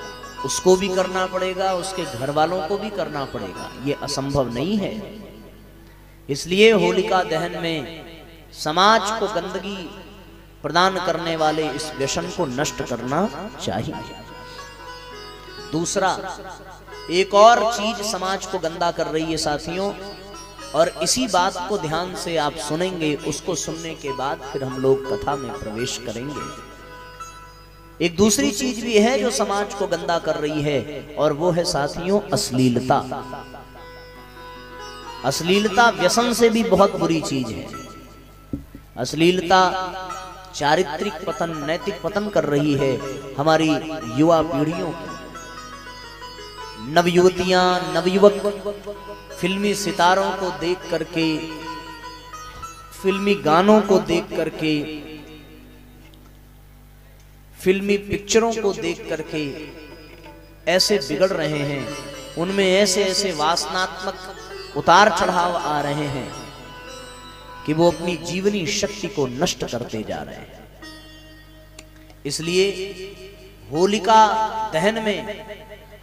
उसको भी करना पड़ेगा, उसके घर वालों को भी करना पड़ेगा, ये असंभव नहीं है। इसलिए होलिका दहन में समाज को गंदगी प्रदान करने वाले इस व्यसन को नष्ट करना चाहिए। दूसरा, एक और चीज समाज को गंदा कर रही है साथियों, और इसी बात को ध्यान से आप सुनेंगे, उसको सुनने के बाद फिर हम लोग कथा में प्रवेश करेंगे। एक दूसरी चीज भी है जो समाज को गंदा कर रही है, और वो है साथियों अश्लीलता। अश्लीलता व्यसन से भी बहुत बुरी चीज है। अश्लीलता चारित्रिक पतन, नैतिक पतन कर रही है हमारी युवा पीढ़ियों की। नवयुवतियां, नवयुवक फिल्मी सितारों को देख करके, फिल्मी गानों को देख करके, फिल्मी पिक्चरों को देख करके ऐसे बिगड़ रहे हैं, उनमें ऐसे ऐसे वासनात्मक उतार चढ़ाव आ रहे हैं कि वो अपनी जीवनी शक्ति को नष्ट करते जा रहे हैं। इसलिए होलिका दहन में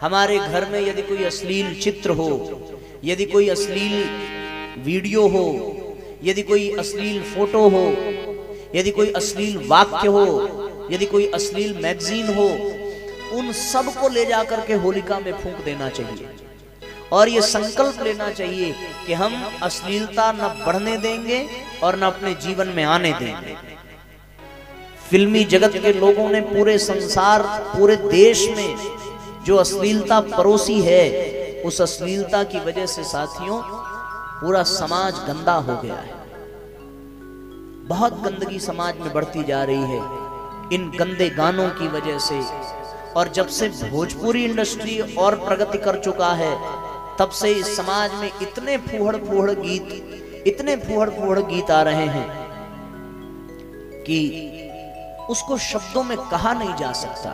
हमारे घर में यदि कोई अश्लील चित्र हो, यदि कोई अश्लील वीडियो हो, यदि कोई अश्लील फोटो हो, यदि कोई अश्लील वाक्य हो, यदि कोई अश्लील मैगजीन हो, उन सब को ले जाकर के होलिका में फूंक देना चाहिए और ये संकल्प लेना चाहिए कि हम अश्लीलता न बढ़ने देंगे और न अपने जीवन में आने देंगे। फिल्मी जगत के लोगों ने पूरे संसार, पूरे देश में जो अश्लीलता परोसी है, उस अश्लीलता की वजह से साथियों पूरा समाज गंदा हो गया है। बहुत गंदगी समाज में बढ़ती जा रही है इन गंदे गानों की वजह से। और जब से भोजपुरी इंडस्ट्री और प्रगति कर चुका है, तब से इस समाज में इतने फूहड़ फूहड़ गीत, इतने फूहड़ फूहड़ गीत आ रहे हैं कि उसको शब्दों में कहा नहीं जा सकता।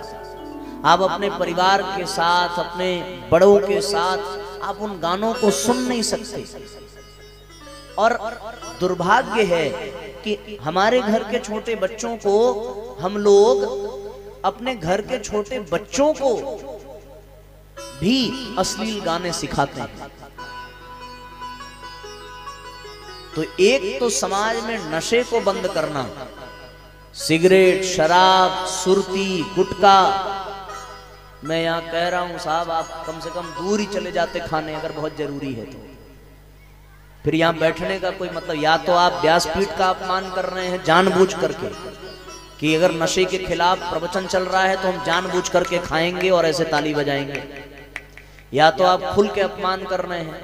आप अपने परिवार के साथ, अपने बड़ों के साथ आप उन गानों को सुन नहीं सकते। और दुर्भाग्य है कि हमारे घर के छोटे बच्चों को हम लोग, अपने घर के छोटे बच्चों को भी अश्लील गाने सिखाते हैं। तो एक तो समाज में नशे को बंद करना, सिगरेट, शराब, सुरती, गुटखा। मैं यहाँ कह रहा हूं साहब, आप कम से कम दूर ही चले जाते खाने अगर बहुत जरूरी है तो। फिर यहाँ बैठने का कोई मतलब, या तो आप व्यासपीठ का अपमान कर रहे हैं जानबूझ करके कि अगर नशे के खिलाफ प्रवचन चल रहा है तो हम जानबूझ करके खाएंगे और ऐसे ताली बजाएंगे, या तो आप खुल के अपमान कर रहे हैं,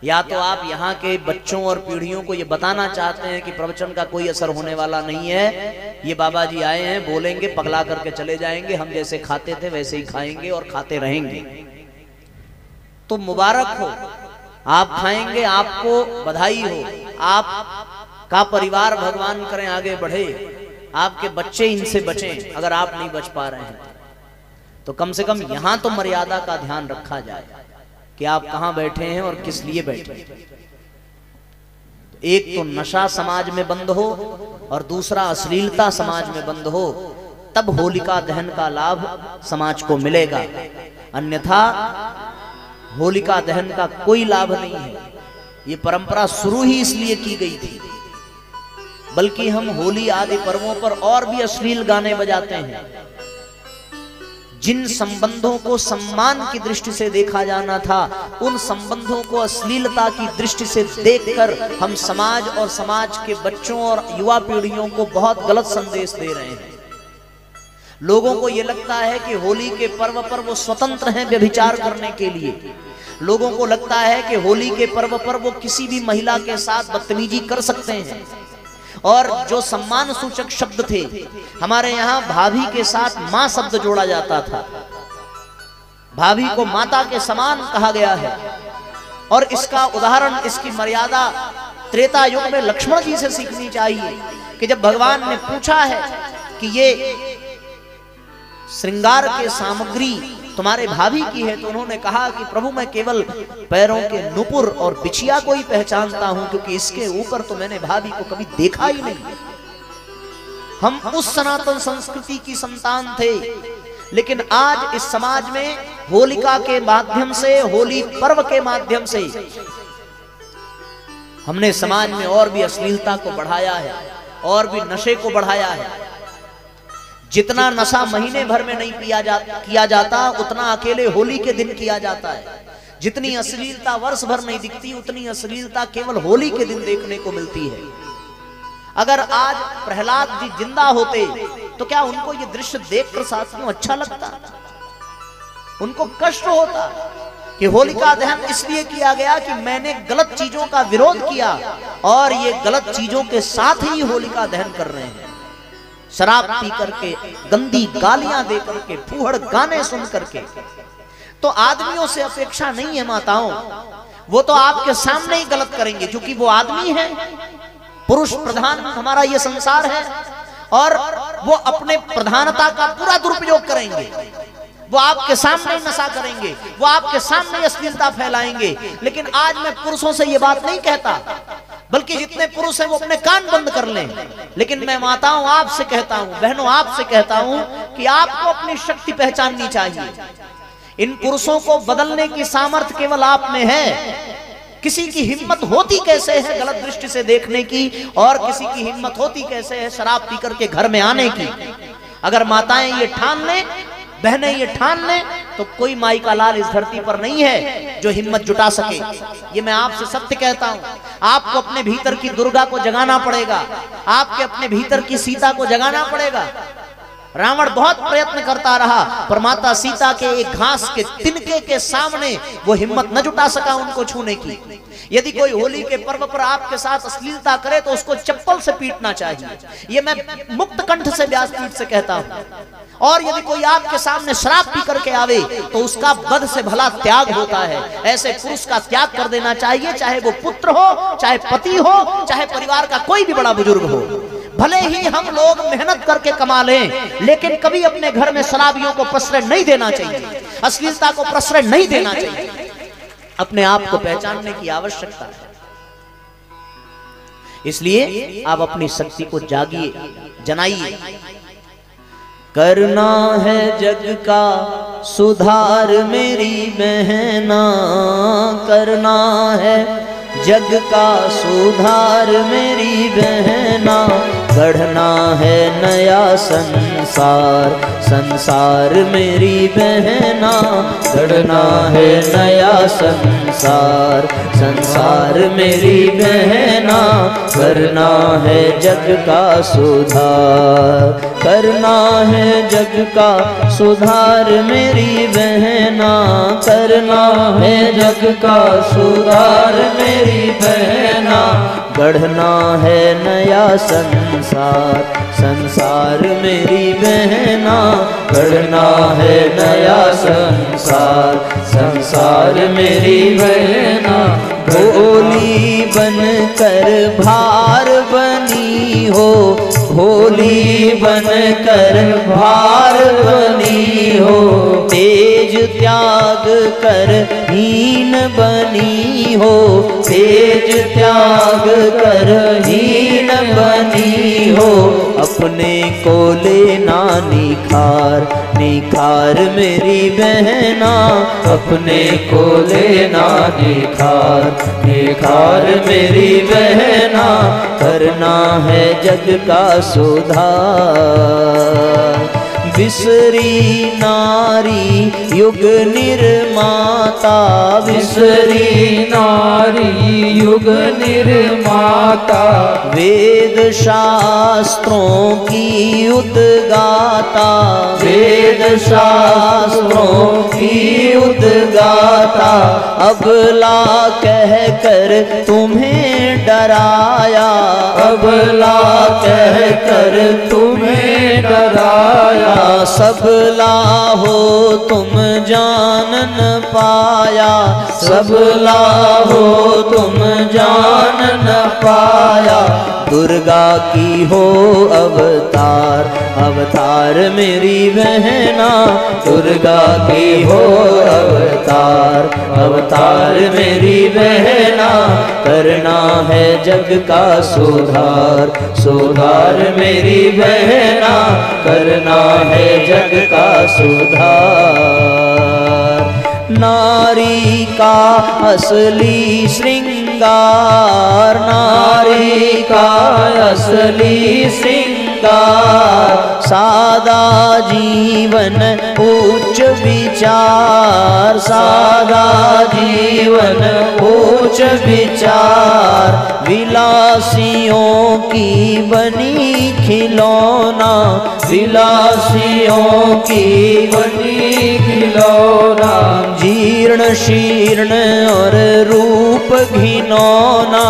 या तो आप यहाँ के बच्चों और पीढ़ियों को ये बताना चाहते हैं कि प्रवचन का कोई असर होने वाला नहीं है, ये बाबा जी आए हैं, बोलेंगे, पगला करके चले जाएंगे, हम जैसे खाते थे वैसे ही खाएंगे और खाते रहेंगे। तो मुबारक हो, आप खाएंगे, आपको बधाई हो, आप का परिवार भगवान करें आगे बढ़े, आपके बच्चे इनसे बचें। अगर आप नहीं बच पा रहे हैं तो कम से कम यहां तो मर्यादा का ध्यान रखा जाए कि आप कहां बैठे हैं और किस लिए बैठे हैं। एक तो नशा समाज में बंद हो और दूसरा अश्लीलता समाज में बंद हो, तब होलिका दहन का लाभ समाज को मिलेगा। अन्यथा होलिका दहन का कोई लाभ नहीं है। ये परंपरा शुरू ही इसलिए की गई थी, बल्कि हम होली आदि पर्वों पर और भी अश्लील गाने बजाते हैं। जिन संबंधों को सम्मान की दृष्टि से देखा जाना था, उन संबंधों को अश्लीलता की दृष्टि से देखकर हम समाज और समाज के बच्चों और युवा पीढ़ियों को बहुत गलत संदेश दे रहे हैं। लोगों को यह लगता है कि होली के पर्व पर वो स्वतंत्र हैं व्यभिचार करने के लिए। लोगों को लगता है कि होली के पर्व पर वो किसी भी महिला के साथ बदतमीजी कर सकते हैं। और जो सम्मान सूचक शब्द थे, हमारे यहाँ भाभी के साथ मां शब्द जोड़ा जाता था। भाभी को माता के समान कहा गया है। और इसका उदाहरण, इसकी मर्यादा त्रेता युग में लक्ष्मण जी से सीखनी चाहिए कि जब भगवान ने पूछा है कि ये श्रृंगार के सामग्री तुम्हारे भाभी की है, तो उन्होंने कहा कि प्रभु मैं केवल पैरों के नुपुर और बिछिया को ही पहचानता हूं, क्योंकि इसके ऊपर तो मैंने भाभी को कभी देखा ही नहीं। हम उस सनातन संस्कृति की संतान थे, लेकिन आज इस समाज में होलिका के माध्यम से, होली पर्व के माध्यम से हमने समाज में और भी अश्लीलता को बढ़ाया है और भी नशे को बढ़ाया है। जितना नशा महीने भर में नहीं किया जाता, उतना अकेले होली के दिन किया जाता है। जितनी अश्लीलता वर्ष भर नहीं दिखती, उतनी अश्लीलता केवल होली के दिन देखने को मिलती है। अगर आज प्रहलाद जी जिंदा होते तो क्या उनको ये दृश्य देखकर साथियों अच्छा लगता? उनको कष्ट होता कि होलिका दहन इसलिए किया गया कि मैंने गलत चीजों का विरोध किया और ये गलत चीजों के साथ ही होलिका दहन कर रहे हैं। शराब पी करके, गंदी गालियां दे करके, फूहड़ गाने सुन करके। तो आदमियों से अपेक्षा नहीं है माताओं, वो तो आपके सामने ही गलत करेंगे, क्योंकि वो आदमी है। पुरुष प्रधान हमारा ये संसार है और वो अपने प्रधानता का पूरा दुरुपयोग करेंगे। वो आपके सामने नशा करेंगे, वो आपके सामने अश्लीलता फैलाएंगे। लेकिन आज मैं पुरुषों से ये बात नहीं कहता, बल्कि जितने पुरुष हैं वो अपने कान बंद कर लें। लेकिन मैं माताओं आपसे कहता हूं, बहनों आपसे कहता हूं कि आपको अपनी शक्ति पहचाननी चाहिए। इन पुरुषों को बदलने की सामर्थ्य केवल आप में है। किसी की हिम्मत होती कैसे है गलत दृष्टि से देखने की, और किसी की हिम्मत होती कैसे है शराब पी करके घर में आने की। अगर माताएं ये ठान लें, बहनें ये ठान लें, तो कोई माई का लाल इस धरती पर नहीं है जो हिम्मत जुटा सके। ये मैं आपसे सत्य कहता हूं। आपको अपने भीतर की दुर्गा को जगाना पड़ेगा, आपके अपने भीतर की सीता को जगाना पड़ेगा। रावण बहुत प्रयत्न करता रहा, पर माता सीता के एक घास के तिनके के सामने वो हिम्मत न जुटा सका उनको छूने की। यदि कोई होली के पर्व पर आपके साथ अश्लीलता करे तो उसको चप्पल से पीटना चाहिए। ये मैं मुक्त कंठ से व्यासपीठ से कहता हूं। और यदि कोई आपके सामने शराब पी करके आवे तो उसका बद से भला त्याग होता है। ऐसे पुरुष का त्याग कर देना चाहिए, चाहे वो पुत्र हो, चाहे पति हो, चाहे परिवार का कोई भी बड़ा बुजुर्ग हो। भले ही हम लोग मेहनत करके कमा लें, लेकिन कभी अपने घर में शराबियों को प्रश्रय नहीं देना चाहिए, अश्लीलता को प्रश्रय नहीं देना चाहिए। अपने आप को पहचानने की आवश्यकता है। इसलिए आप अपनी शक्ति को जागिए, जनाइए। करना है जग का सुधार मेरी बहना, करना है जग का सुधार मेरी बहना, गढ़ना है नया संसार। संसार मेरी बहना, गढ़ना है नया संसार। संसार मेरी बहना, करना है जग का सुधार। करना है जग का सुधार मेरी बहना, करना है जग का सुधार मेरी बहना। गढ़ना है नया संसार। संसार मेरी बहना, गढ़ना है नया संसार। संसार मेरी बहना, भोली बनकर भार बनी हो। भोली बनकर भार बनी हो। तेज त्याग कर हीन बनी हो। तेज त्याग कर हीन बनी हो। अपने को लेना निखार। निखार मेरी बहना, अपने को लेना निखार। निखार मेरी बहना, करना है जग का सुधार। विसरी नारी युग निर्माता। विसरी नारी युग निर्माता। वेद शास्त्रों की उद्गाता। वेद शास्त्रों की उद्गाता। अबला कह कर तुम्हें डराया। अबला कह कर तुम्हें डराया। सबला हो तुम जान न पाया। सबला हो तुम जान न पाया। दुर्गा की हो अवतार। अवतार मेरी बहना, दुर्गा की हो अवतार। अवतार मेरी बहना, करना है जग का सुधार। सुधार मेरी बहना, करना है जग का सुधार। नारी का असली श्रृंगार। नारी का असली श्रृंगार। सादा जीवन उच्च विचार। सादा जीवन उच्च विचार। विलासियों की बनी खिलौना। विलासियों की बनी खिलौना। जीर्ण शीर्ण और रूप घिनौना।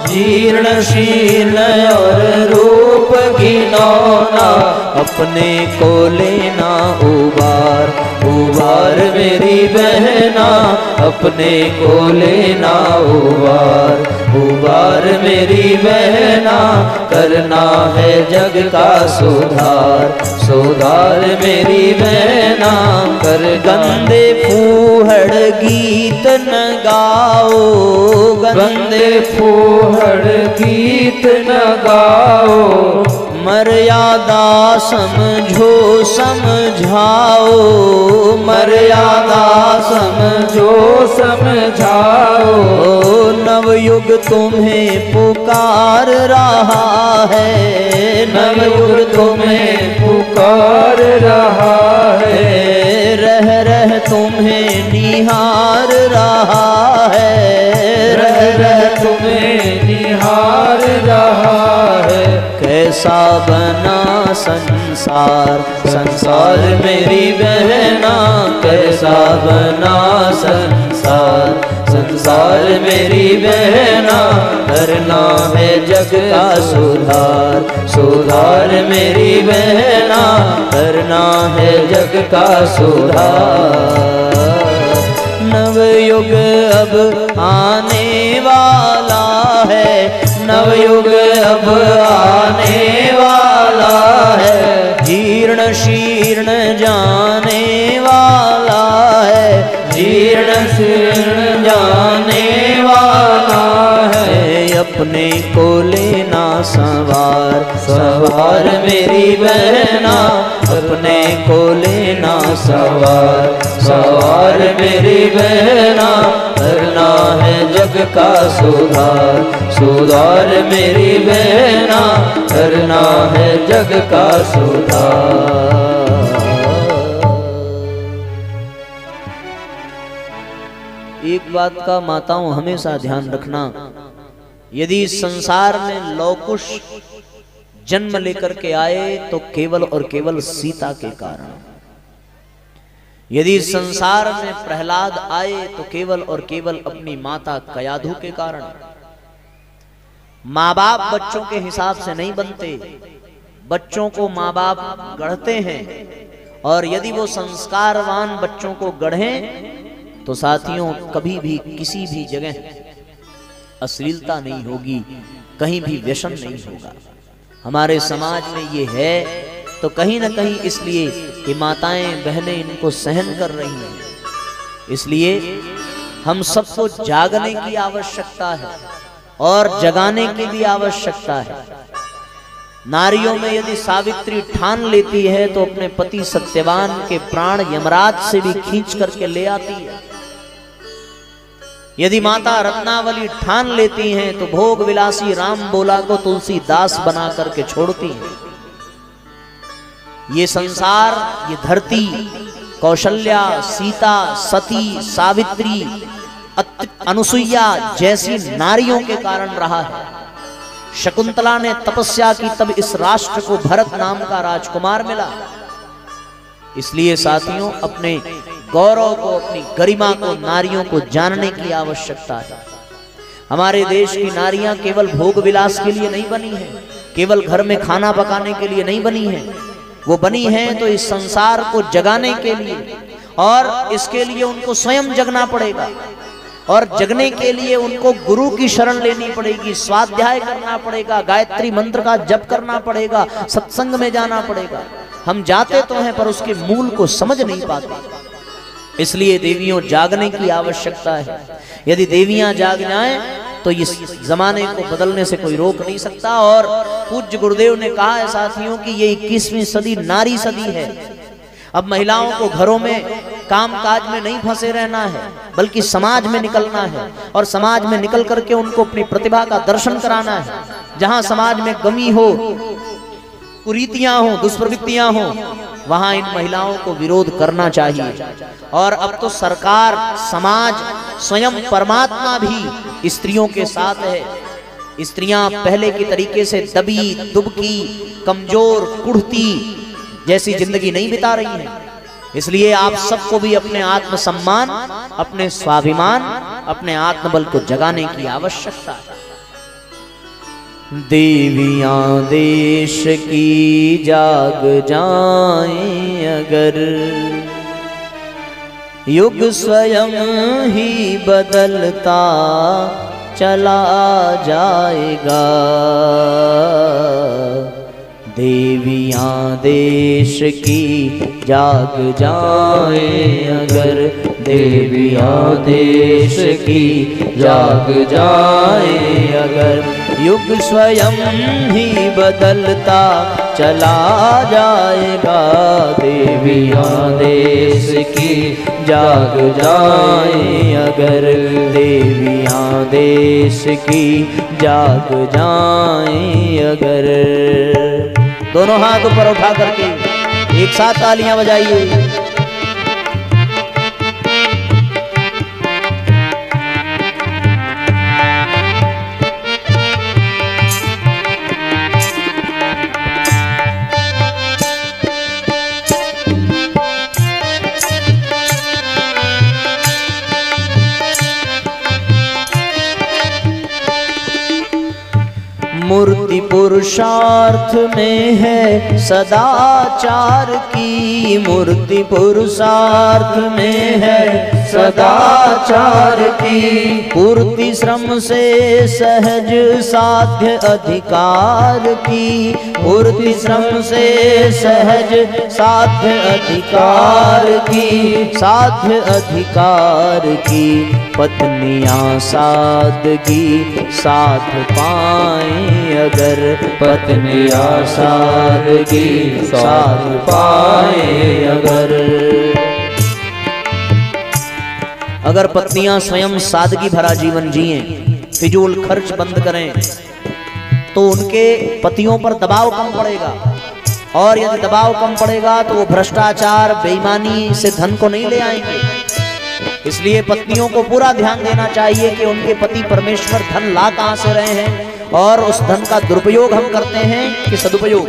जीर्ण शीर्ण और रूप घिनौना। अपने को लेना उबार। उबार मेरी बहना, अपने को लेना उबार। उबार मेरी बहना, करना है जग का सुधार। सुधार मेरी बहना, कर गंदे फूहड़ गीत न गाओ। गंदे फूहड़ गीत न गाओ। मर्यादा समझो समझाओ। मर्यादा समझो समझाओ। नवयुग तुम्हें पुकार रहा है। नवयुग तुम्हें पुकार रहा है। रह रह तुम्हें निहार रहा है। रह रह तुम्हें निहार रहा है। कैसा बना संसार। संसार मेरी बहना, कैसा बना संसार। संसार मेरी बहना, करना है जग का सुधार। सुधार मेरी बहना, करना है जग का सुधार। नवयुग अब आने वाला है। नवयुग अब आने वाला है। जीर्ण शीर्ण जाने वाला है। जीर्ण शीर्ण जाने वाला है। अपने को लेना सवार। सवार मेरी बहना, अपने को लेना सवार, सवार मेरी बहना, करना है जग का सुधार, सुधार मेरी बहना, करना है जग का सुधार। एक बात का माताओं हमेशा ध्यान रखना, यदि संसार में लौकुश जन्म लेकर के आए तो केवल और केवल सीता के कारण, यदि संसार में प्रहलाद आए तो केवल और केवल अपनी माता कयाधु के कारण। माँ बाप बच्चों के हिसाब से नहीं बनते, बच्चों को माँ बाप गढ़ते हैं, और यदि वो संस्कारवान बच्चों को गढ़ें तो साथियों कभी भी किसी भी जगह अश्लीलता नहीं होगी, कहीं भी व्यसन नहीं होगा। हमारे समाज में ये है तो कहीं ना कहीं इसलिए कि माताएं बहनें इनको सहन कर रही हैं। इसलिए हम सबको जागने की आवश्यकता है और जगाने की भी आवश्यकता है। नारियों में यदि सावित्री ठान लेती है तो अपने पति सत्यवान के प्राण यमराज से भी खींच करके ले आती है। यदि माता रत्नावली ठान लेती हैं तो भोग विलासी राम बोला को तुलसीदास बना करके छोड़ती हैं। ये संसार, ये धरती कौशल्या, सीता, सती, सावित्री, अनुसुईया जैसी नारियों के कारण रहा है। शकुंतला ने तपस्या की तब इस राष्ट्र को भरत नाम का राजकुमार मिला। इसलिए साथियों अपने गौरव को, अपनी गरिमा को, नारियों को जानने की आवश्यकता है। हमारे देश की नारियां केवल भोग विलास के लिए नहीं बनी हैं, केवल घर में खाना पकाने के लिए नहीं बनी हैं, वो बनी हैं तो इस संसार को जगाने के लिए, और इसके लिए उनको स्वयं जगना पड़ेगा, और जगने के लिए उनको गुरु की शरण लेनी पड़ेगी, स्वाध्याय करना पड़ेगा, गायत्री मंत्र का जप करना पड़ेगा, सत्संग में जाना पड़ेगा। हम जाते तो हैं पर उसके मूल को समझ नहीं पाते। इसलिए देवियों जागने की आवश्यकता है। यदि देवियां जाग जाएं तो इस जमाने को बदलने से कोई रोक नहीं सकता। और पूज्य गुरुदेव ने कहा है साथियों कि ये 21वीं सदी नारी सदी है। अब महिलाओं को घरों में काम काज में नहीं फंसे रहना है, बल्कि समाज में निकलना है, और समाज में निकल करके उनको अपनी प्रतिभा का दर्शन कराना है। जहां समाज में कमी हो, कुरीतियां हो, दुष्प्रवृत्तियां हो, वहां इन महिलाओं को विरोध करना चाहिए। और अब तो सरकार, समाज, स्वयं परमात्मा भी स्त्रियों के साथ है। स्त्रियां पहले की तरीके से दबी दुबकी, कमजोर, कुढ़ती जैसी जिंदगी नहीं बिता रही हैं। इसलिए आप सबको भी अपने आत्मसम्मान, अपने स्वाभिमान, अपने आत्मबल को जगाने की आवश्यकता है। देवियां देश की जाग जाएं अगर, युग स्वयं ही बदलता चला जाएगा। देवियां देश की जाग जाएं अगर, देवियां देश की जाग जाएं अगर, युग स्वयं ही बदलता चला जाएगा। देवियां देश की जाग जाएं अगर, देवियां देश की जाग जाएं अगर। दोनों हाथ ऊपर उठा करके एक साथ तालियां बजाइए। मूर्ति पुरुषार्थ में है सदाचार की, मूर्ति पुरुषार्थ में है सदाचार की। पूर्ति श्रम से सहज साध्य अधिकार की, पूर्ति श्रम से सहज साध्य अधिकार की, साध्य अधिकार की। पत्नियां सादगी साथ पाएं अगर पत्नियां सादगी साध पाए अगर पत्नियां स्वयं सादगी भरा जीवन जिए, फिजूल खर्च बंद करें, तो उनके पतियों पर दबाव कम पड़ेगा। और यदि दबाव कम पड़ेगा तो वो भ्रष्टाचार बेईमानी से धन को नहीं ले आएंगे। इसलिए पत्नियों को पूरा ध्यान देना चाहिए कि उनके पति परमेश्वर धन ला कहां से रहे हैं और उस धन का दुरुपयोग हम करते हैं कि सदुपयोग।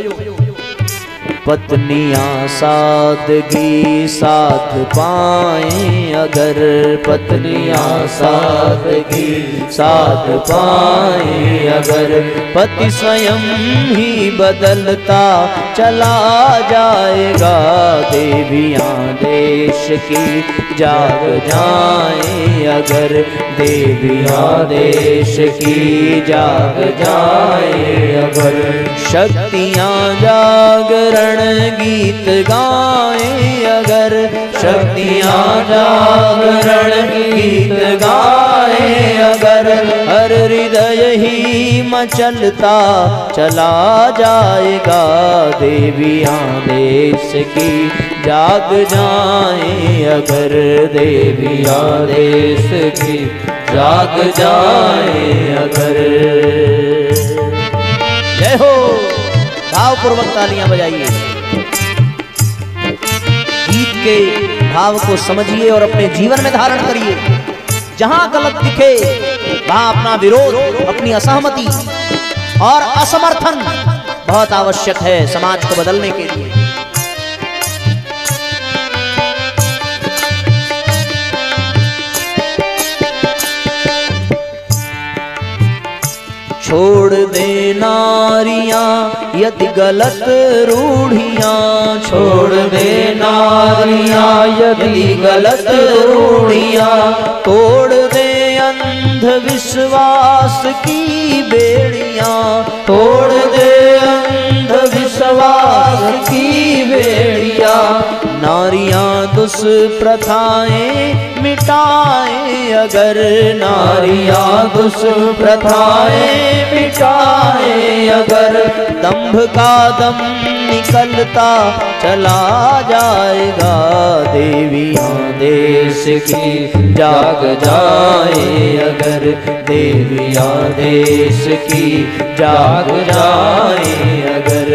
पत्नियां सादगी साध पाए अगर पत्नियां सादगी साध पाए अगर पति स्वयं ही बदलता चला जाएगा। देवियां देश की जाग जाए अगर देवियां देश की जाग जाए अगर शक्तियां जागरण गीत गाएं अगर शक्तियां जागरण गीत गाएं अगर हर हृदय ही मचलता चला जाएगा। देवियां देश की जाग जाएं अगर देवियां देश की जाग जाएं अगर। जय हो। भावपूर्वक तालियां बजाइए, गीत के भाव को समझिए और अपने जीवन में धारण करिए। जहां गलत दिखे वहां अपना विरोध, अपनी असहमति और असमर्थन बहुत आवश्यक है समाज को बदलने के लिए। छोड़ दे नारियां यदि गलत रूढ़ियां, छोड़ दे नारियां यदि गलत रूढ़ियां, तोड़ दे अंधविश्वास की बेड़ियां, तोड़ दे अंधविश्वास की बेड़ियां। नारियां दुष्प्रथाएं मिटाएं अगर नारियां दुष्प्रथाएं मिटाएं अगर दंभ का दम निकलता चला जाएगा। देवियां देश की जाग जाए अगर देवियां देश की जाग जाए अगर।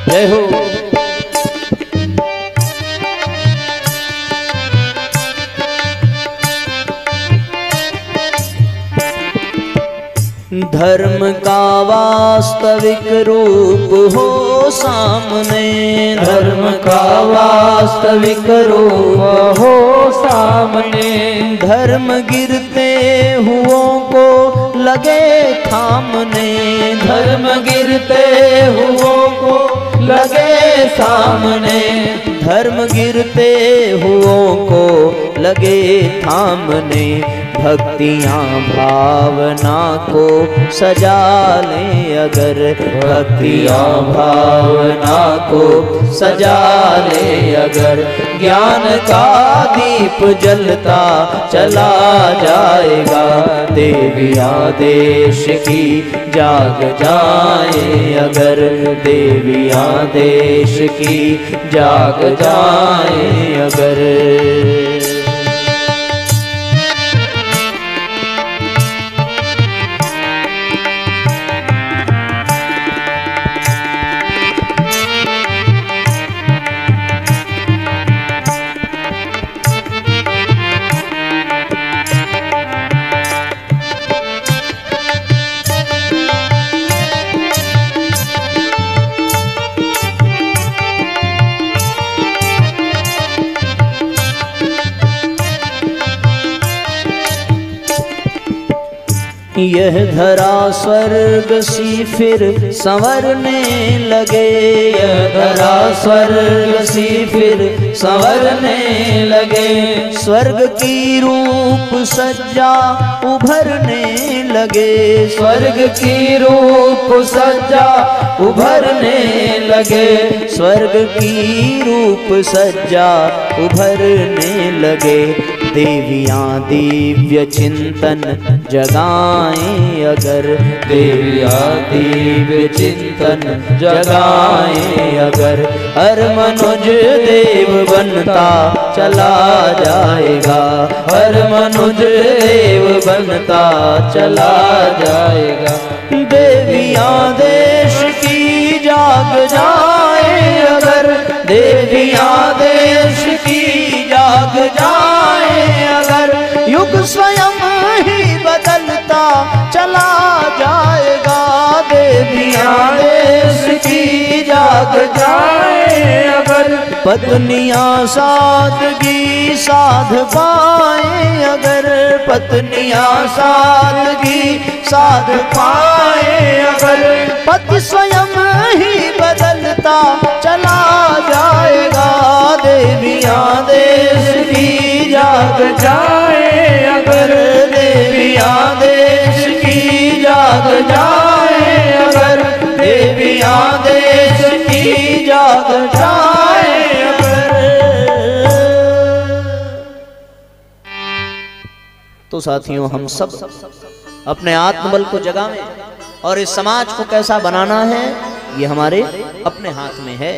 जय हो। धर्म का वास्तविक रूप हो सामने, धर्म का वास्तविक रूप हो सामने। धर्म गिरते हुओं को लगे थामने, धर्म गिरते हुओं को लगे सामने। धर्म गिरते हुओं को लगे थामने। भक्तियां भावना को सजा ले अगर भक्तियां भावना को सजा ले अगर ज्ञान का दीप जलता चला जाएगा। देवियां देश की जाग जाए अगर देवियां देश की जाग जाए अगर। यह धरा स्वर्ग सी फिर संवरने लगे, यह धरा स्वर्ग सी फिर संवरने लगे, स्वर्ग की रूप सज्जा उभरने लगे, स्वर्ग की रूप सज्जा उभरने लगे, स्वर्ग की रूप सज्जा उभरने लगे। देवियाँ दिव्य चिंतन जगाएं अगर, देवियाँ दिव्य चिंतन जगाएं अगर, हर मनुज देव बनता चला जाएगा, हर मनुज देव बनता चला जाएगा। देवियाँ देश की जाग जाए अगर, देवियाँ देश की जाग जाए अगर, युग स्वयं ही बदलता चला जाएगा। देवियाँ देश की जाग जाए अगर, पत्नियाँ सादगी साध पाए अगर, पत्नियाँ सादगी साध पाए अगर, पति स्वयं ही बदलता चला जाएगा। देवियाँ देश की जाग जाए अगर, देवियाँ देश की जाग जाए अगर, देवियाँ देश की जाग जाए अगर। तो साथियों, हम सब अपने आत्मबल को जगाएं और इस समाज को कैसा बनाना है ये हमारे अपने हाथ में है।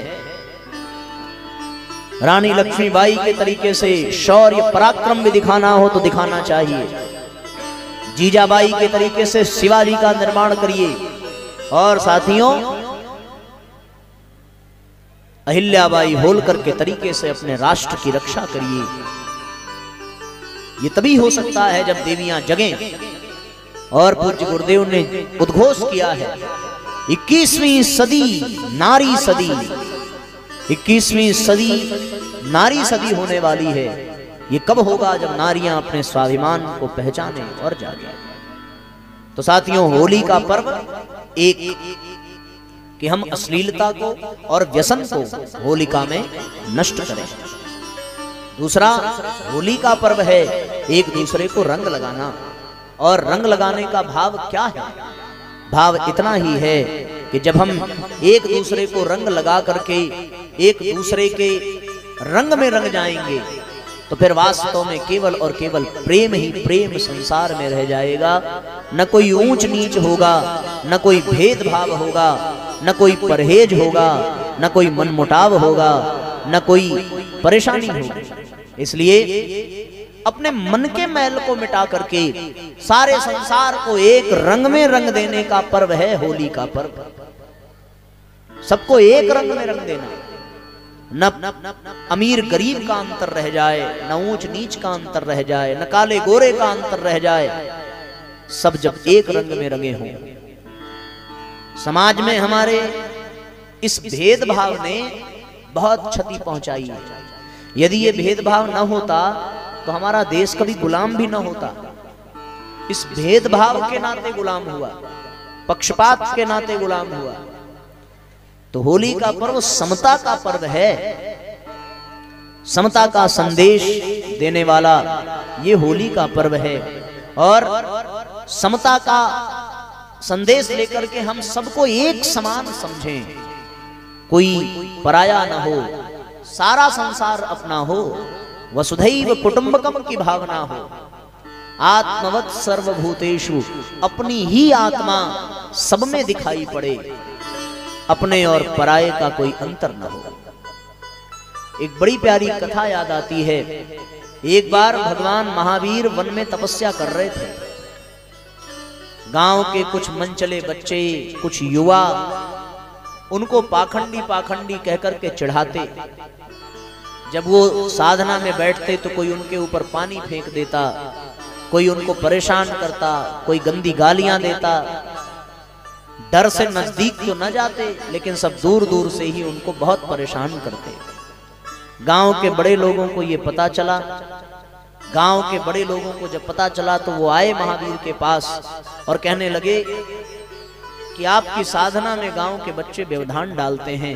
रानी लक्ष्मीबाई के तरीके से शौर्य पराक्रम भी दिखाना हो तो दिखाना चाहिए। जीजाबाई के तरीके से शिवाजी का निर्माण करिए। और साथियों, अहिल्याबाई होलकर के तरीके से अपने राष्ट्र की रक्षा करिए। ये तभी हो सकता है जब देवियां जगें। और पूज्य गुरुदेव ने उद्घोष किया है 21वीं सदी नारी सदी, 21वीं सदी नारी सदी होने वाली है। ये कब होगा? जब नारियां अपने स्वाभिमान को पहचाने और जागे। तो साथियों, होली का पर्व एक कि हम अश्लीलता को और व्यसन को होलिका में नष्ट करें। दूसरा, होली का पर्व है एक दूसरे को रंग लगाना। और रंग लगाने का भाव क्या है? भाव इतना ही है कि जब हम एक दूसरे को रंग लगा करके एक दूसरे के रंग में रंग जाएंगे तो फिर वास्तव में केवल और केवल प्रेम ही प्रेम संसार में रह जाएगा। न कोई ऊंच नीच होगा, न कोई भेदभाव होगा, न कोई परहेज होगा, न कोई मनमुटाव होगा, न कोई परेशानी होगी। इसलिए अपने मन के मैल को मिटा करके सारे संसार को एक रंग में रंग देने का पर्व है होली का पर्व। सबको एक रंग में रंग देना। न अमीर गरीब का अंतर रह जाए, न ऊंच नीच का अंतर रह जाए, न काले गोरे का अंतर रह जाए। सब जब एक रंग में रंगे हों। समाज में हमारे इस भेदभाव ने बहुत क्षति पहुंचाई है। यदि ये भेदभाव न होता तो हमारा देश कभी गुलाम भी न होता। इस भेदभाव के नाते गुलाम हुआ, पक्षपात के नाते गुलाम हुआ। तो होली का पर्व समता का पर्व है। समता का संदेश देने वाला ये होली का पर्व है। और समता का संदेश लेकर के हम सबको एक समान समझें, कोई पराया न हो, सारा संसार अपना हो, वसुधैव कुटुंबकम की भावना हो, आत्मवत् सर्वभूतेषु, अपनी ही आत्मा सब में दिखाई पड़े, अपने और पराये का कोई अंतर न हो। एक बड़ी प्यारी कथा याद आती है। एक बार भगवान महावीर वन में तपस्या कर रहे थे। गांव के कुछ मनचले बच्चे, कुछ युवा उनको पाखंडी पाखंडी कहकर के चिढ़ाते। जब वो साधना में बैठते तो कोई उनके ऊपर पानी फेंक देता, कोई उनको परेशान करता, कोई गंदी गालियां देता। डर से नजदीक तो न जाते, लेकिन सब दूर दूर से ही उनको बहुत परेशान करते। गांव के बड़े लोगों को ये पता चला। गांव के बड़े लोगों को जब पता चला तो वो आए महावीर के पास और कहने लगे कि आपकी साधना में गांव के बच्चे व्यवधान डालते हैं।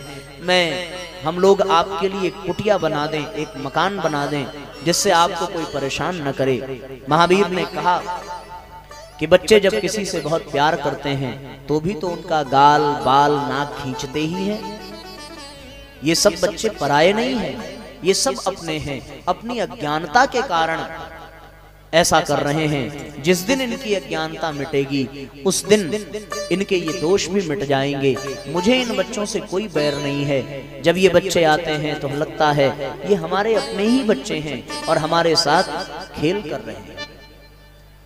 हम लोग आपके लिए एक कुटिया बना दें, एक मकान बना दें, जिससे आपको कोई परेशान न करे। महावीर ने कहा कि बच्चे जब किसी से बहुत प्यार करते हैं तो भी तो उनका गाल बाल नाक खींचते ही हैं। ये सब बच्चे पराये नहीं हैं, ये सब अपने हैं, अपनी अज्ञानता के कारण ऐसा कर रहे हैं। जिस दिन इनकी अज्ञानता मिटेगी उस दिन इनके ये दोष भी मिट जाएंगे। मुझे इन बच्चों से कोई बैर नहीं है। जब ये बच्चे आते हैं तो लगता है ये हमारे अपने ही बच्चे हैं और हमारे साथ खेल कर रहे हैं।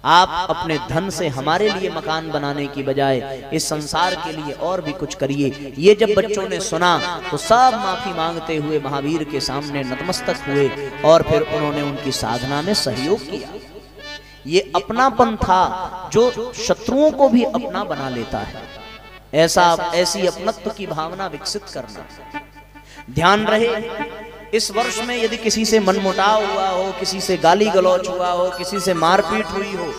आप अपने धन से हमारे लिए मकान बनाने की बजाय इस संसार के लिए और भी कुछ करिए। ये जब बच्चों ने सुना तो सब माफी मांगते हुए महावीर के सामने नतमस्तक हुए और फिर उन्होंने उनकी साधना में सहयोग किया। ये अपनापन था जो शत्रुओं को भी अपना बना लेता है। ऐसी अपनत्व की भावना विकसित करना। ध्यान रहे, इस वर्ष में यदि किसी से मनमुटाव हुआ हो, किसी से गाली गलौच हुआ हो, किसी से मारपीट हुई हो,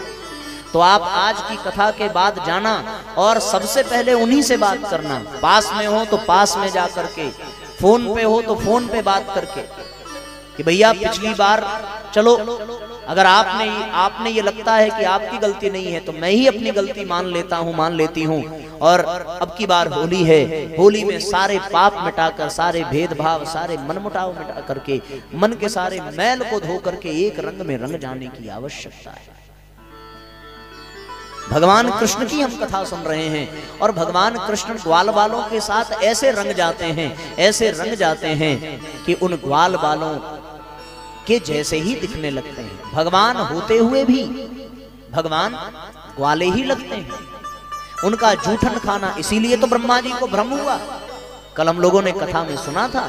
तो आप आज की कथा के बाद जाना और सबसे पहले उन्हीं से बात करना। पास में हो तो पास में जा करके, फोन पे हो तो फोन पे बात करके कि भैया पिछली बार चलो, अगर आपने ये लगता है कि आपकी गलती नहीं है तो मैं ही अपनी गलती मान लेती हूँ और अब की बार होली है, होली में सारे पाप मिटाकर, सारे भेदभाव, सारे मनमुटाव मिटा करके, मन के सारे मैल को धो करके एक रंग में रंग जाने की आवश्यकता है। भगवान कृष्ण की हम कथा सुन रहे हैं और भगवान कृष्ण ग्वाल बालों के साथ ऐसे रंग जाते हैं कि उन ग्वाल बालों के जैसे ही दिखने लगते हैं। भगवान होते हुए भी भगवान ग्वाले ही लगते हैं। उनका जूठन खाना, इसीलिए तो ब्रह्मा जी को भ्रम हुआ। कल हम लोगों ने कथा में सुना था,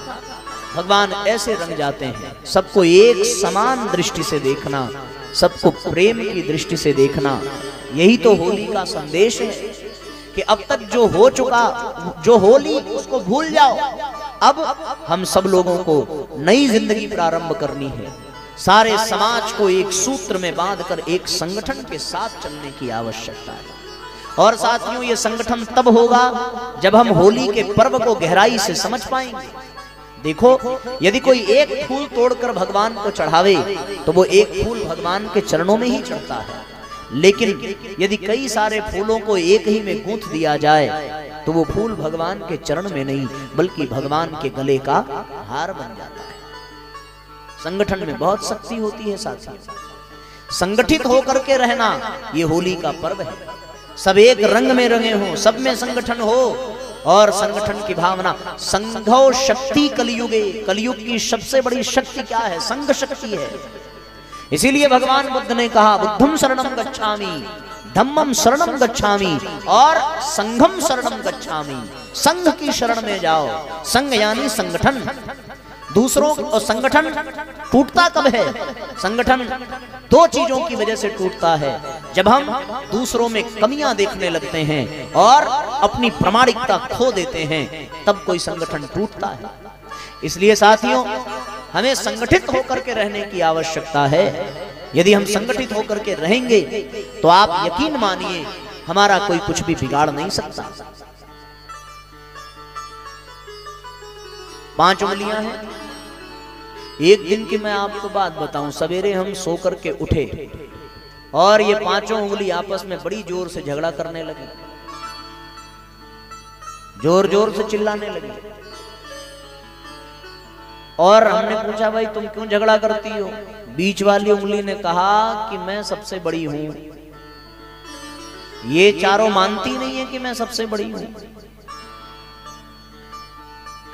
भगवान ऐसे रंग जाते हैं। सबको एक समान दृष्टि से देखना, सबको प्रेम की दृष्टि से देखना, यही तो होली का संदेश है कि अब तक जो हो चुका, जो होली, उसको भूल जाओ। अब हम सब लोगों को नई जिंदगी प्रारंभ करनी है। सारे समाज को एक सूत्र में बांधकर एक संगठन के साथ चलने की आवश्यकता है। और साथियों, ये संगठन तब होगा जब हम होली के पर्व को गहराई से समझ पाएंगे। देखो, यदि कोई एक फूल तोड़कर भगवान को चढ़ावे तो वो एक फूल भगवान के चरणों में ही चढ़ता है, लेकिन यदि कई सारे फूलों को एक ही में गूंथ दिया जाए तो वो फूल भगवान के चरण में नहीं बल्कि भगवान के गले का हार बन जाता है। संगठन में बहुत शक्ति होती है साथियों। संगठित होकर के रहना ये होली का पर्व है। सब एक रंग में रंगे हो, सब में संगठन हो और संगठन की भावना। संघो शक्ति कलियुगे, कलियुग की सबसे बड़ी शक्ति क्या है? संघ शक्ति है। इसीलिए भगवान बुद्ध ने कहा, बुद्धम शरणम गच्छामि, धम्मम शरणम गच्छामि और संघम शरणम गच्छामि। संघ की शरण में जाओ। संघ यानी संगठन। दूसरों और संगठन टूटता कब है? संगठन दो चीजों की वजह से टूटता है। जब हम दूसरों में कमियां देखने लगते हैं और अपनी प्रामाणिकता खो देते हैं, तब कोई संगठन टूटता है। इसलिए साथियों, हमें संगठित होकर के रहने की आवश्यकता है। यदि हम संगठित होकर के रहेंगे तो आप यकीन मानिए हमारा कोई कुछ भी बिगाड़ नहीं सकता। 5 उंगलियां हैं। एक दिन की मैं आपको बात बताऊं, सवेरे हम सो करके उठे और ये 5 उंगली आपस में बड़ी जोर से झगड़ा करने लगी, जोर जोर से चिल्लाने लगी। और हमने पूछा, भाई तुम क्यों झगड़ा करती हो? बीच वाली उंगली ने कहा कि मैं सबसे बड़ी हूं। ये चारों मानती नहीं है कि मैं सबसे बड़ी हूं।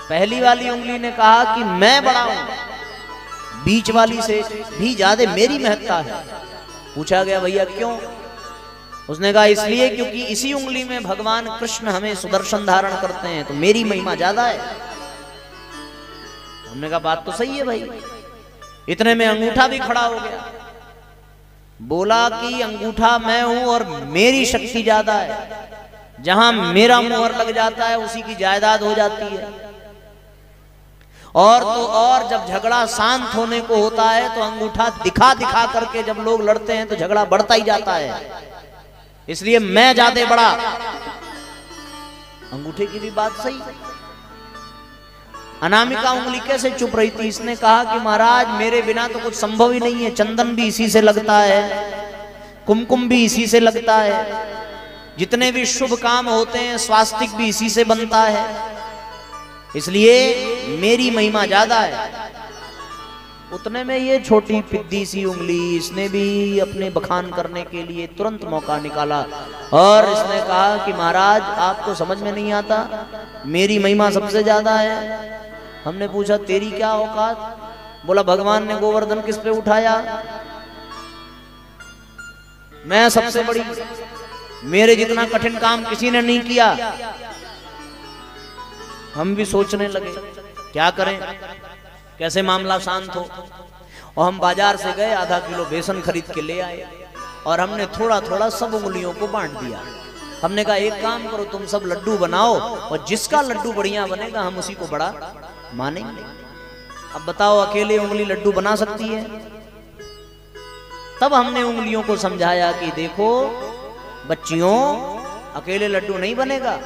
पहली वाली उंगली ने कहा कि मैं बड़ा हूं, बीच वाली से भी ज्यादा मेरी महत्ता है। पूछा गया, भैया क्यों? उसने कहा, इसलिए क्योंकि इसी उंगली में भगवान कृष्ण हमें सुदर्शन धारण करते हैं, तो मेरी महिमा ज्यादा है। हमने कहा, बात तो सही है भाई। इतने में अंगूठा भी खड़ा हो गया, बोला कि अंगूठा मैं हूं और मेरी शक्ति ज्यादा है। जहां मेरा मुहर लग जाता है उसी की जायदाद हो जाती है। और तो और जब झगड़ा शांत होने को होता है तो अंगूठा दिखा दिखा करके जब लोग लड़ते हैं तो झगड़ा बढ़ता ही जाता है। इसलिए मैं ज्यादा बड़ा। अंगूठे की भी बात सही। अनामिका उंगली कैसे चुप रही थी? इसने कहा कि महाराज मेरे बिना तो कुछ संभव ही नहीं है, चंदन भी इसी से लगता है, कुमकुम भी इसी से लगता है, जितने भी शुभ काम होते हैं स्वास्तिक भी इसी से बनता है, इसलिए मेरी महिमा ज्यादा है। उतने में ये छोटी पिद्दी सी उंगली, इसने भी अपने बखान करने के लिए तुरंत मौका निकाला और इसने कहा कि महाराज आपको समझ में नहीं आता, मेरी महिमा सबसे ज्यादा है। हमने पूछा तेरी क्या औकात? बोला भगवान ने गोवर्धन किस पे उठाया, मैं सबसे बड़ी, मेरे जितना कठिन काम किसी ने नहीं किया। हम भी सोचने लगे क्या करें, कैसे मामला शांत हो। और हम बाजार से गए, आधा किलो बेसन खरीद के ले आए और हमने थोड़ा थोड़ा सब उंगलियों को बांट दिया। हमने कहा एक काम करो, तुम सब लड्डू बनाओ और जिसका लड्डू बढ़िया बनेगा हम उसी को बड़ा मानेंगे। अब बताओ अकेले उंगली लड्डू बना सकती है? तब हमने उंगलियों को समझाया कि देखो बच्चियों, अकेले लड्डू नहीं बनेगा,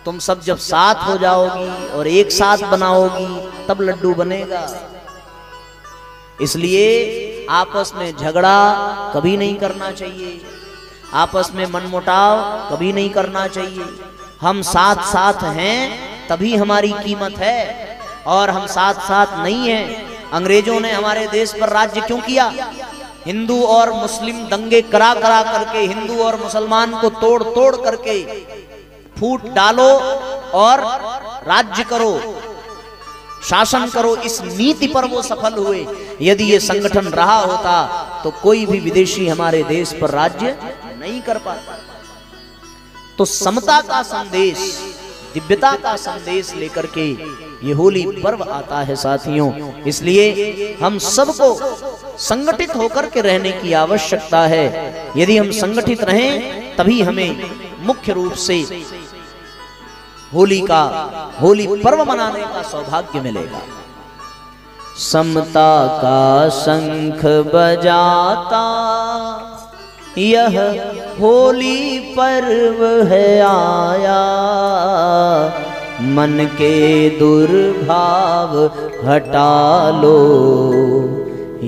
तुम सब जब साथ हो जाओगी और एक साथ बनाओगी तब लड्डू बनेगा। इसलिए आपस में झगड़ा कभी नहीं करना चाहिए, आपस में मनमुटाव कभी नहीं करना चाहिए। हम साथ साथ हैं तभी हमारी कीमत है, और हम साथ साथ नहीं हैं। अंग्रेजों ने हमारे देश पर राज्य क्यों किया? हिंदू और मुस्लिम दंगे करा करा करके, हिंदू और मुसलमान को तोड़ तोड़ करके फूट डालो और राज्य करो, शासन करो, इस नीति पर वो सफल हुए। यदि ये संगठन रहा होता तो कोई भी विदेशी हमारे देश पर राज्य नहीं कर पाता। तो समता का संदेश, दिव्यता का संदेश लेकर के ये होली पर्व आता है साथियों। इसलिए हम सबको संगठित होकर के रहने की आवश्यकता है। यदि हम संगठित रहें तभी हमें मुख्य रूप से होली पर्व मनाने का सौभाग्य मिलेगा। समता का शंख बजाता यह होली पर्व है आया, मन के दुर्भाव हटा लो,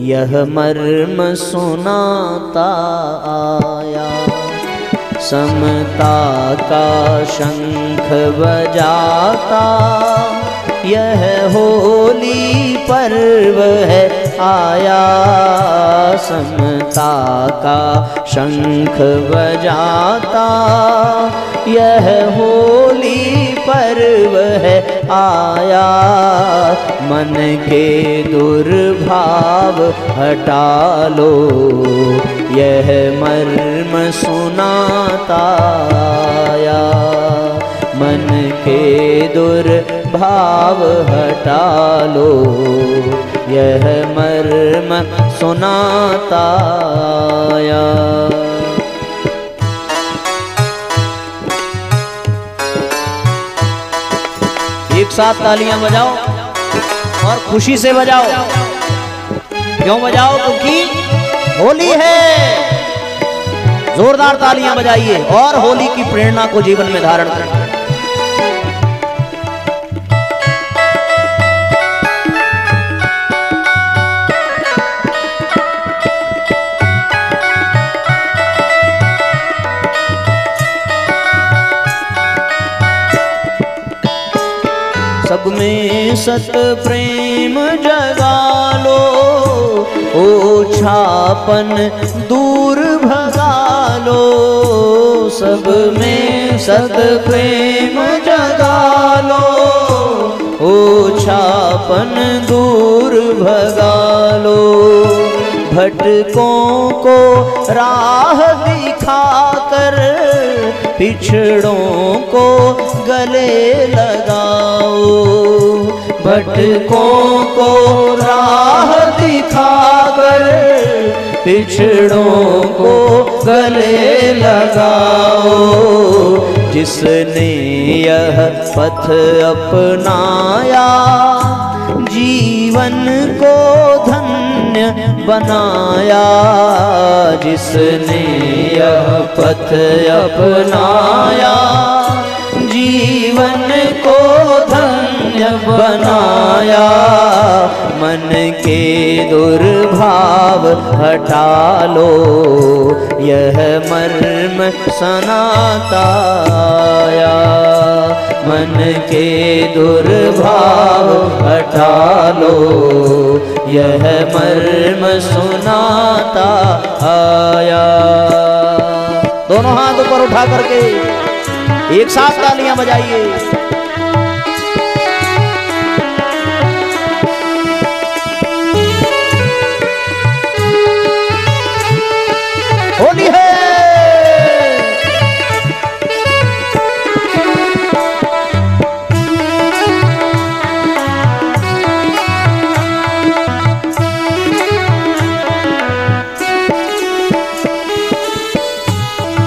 यह मर्म सुनाता आया। समता का शंख बजाता यह होली पर्व है आया, समता का शंख बजाता यह होली पर्व है आया, मन के दुर्भाव हटा लो, यह मर्म सुनाता आया, मन के दुर्भाव हटा लो, यह मर्म सुनाता आया। एक साथ तालियां बजाओ और खुशी से बजाओ। क्यों बजाओ? क्योंकि होली है। जोरदार तालियां बजाइए और होली की प्रेरणा को जीवन में धारण करें। सब में सत प्रेम जगा लो, ओछापन दूर भगा लो, सब में सत प्रेम जगा लो, ओछापन दूर भगा लो, भटकों को राह दिखाकर पिछड़ों को गले लगाओ, भटकों को राह दिखाकर पिछड़ों को गले लगाओ, जिसने यह पथ अपनाया जीवन को धन्य बनाया, जिसने यह पथ अपनाया जीवन को धन्य धन्य बनाया, मन के दुर्भाव हटा लो, यह मर्म सनाता आया। मन के दुर्भाव हटा लो, यह मर्म सुनाता आया। दोनों हाथ ऊपर उठा करके एक साथ तालियां बजाइए। होली है।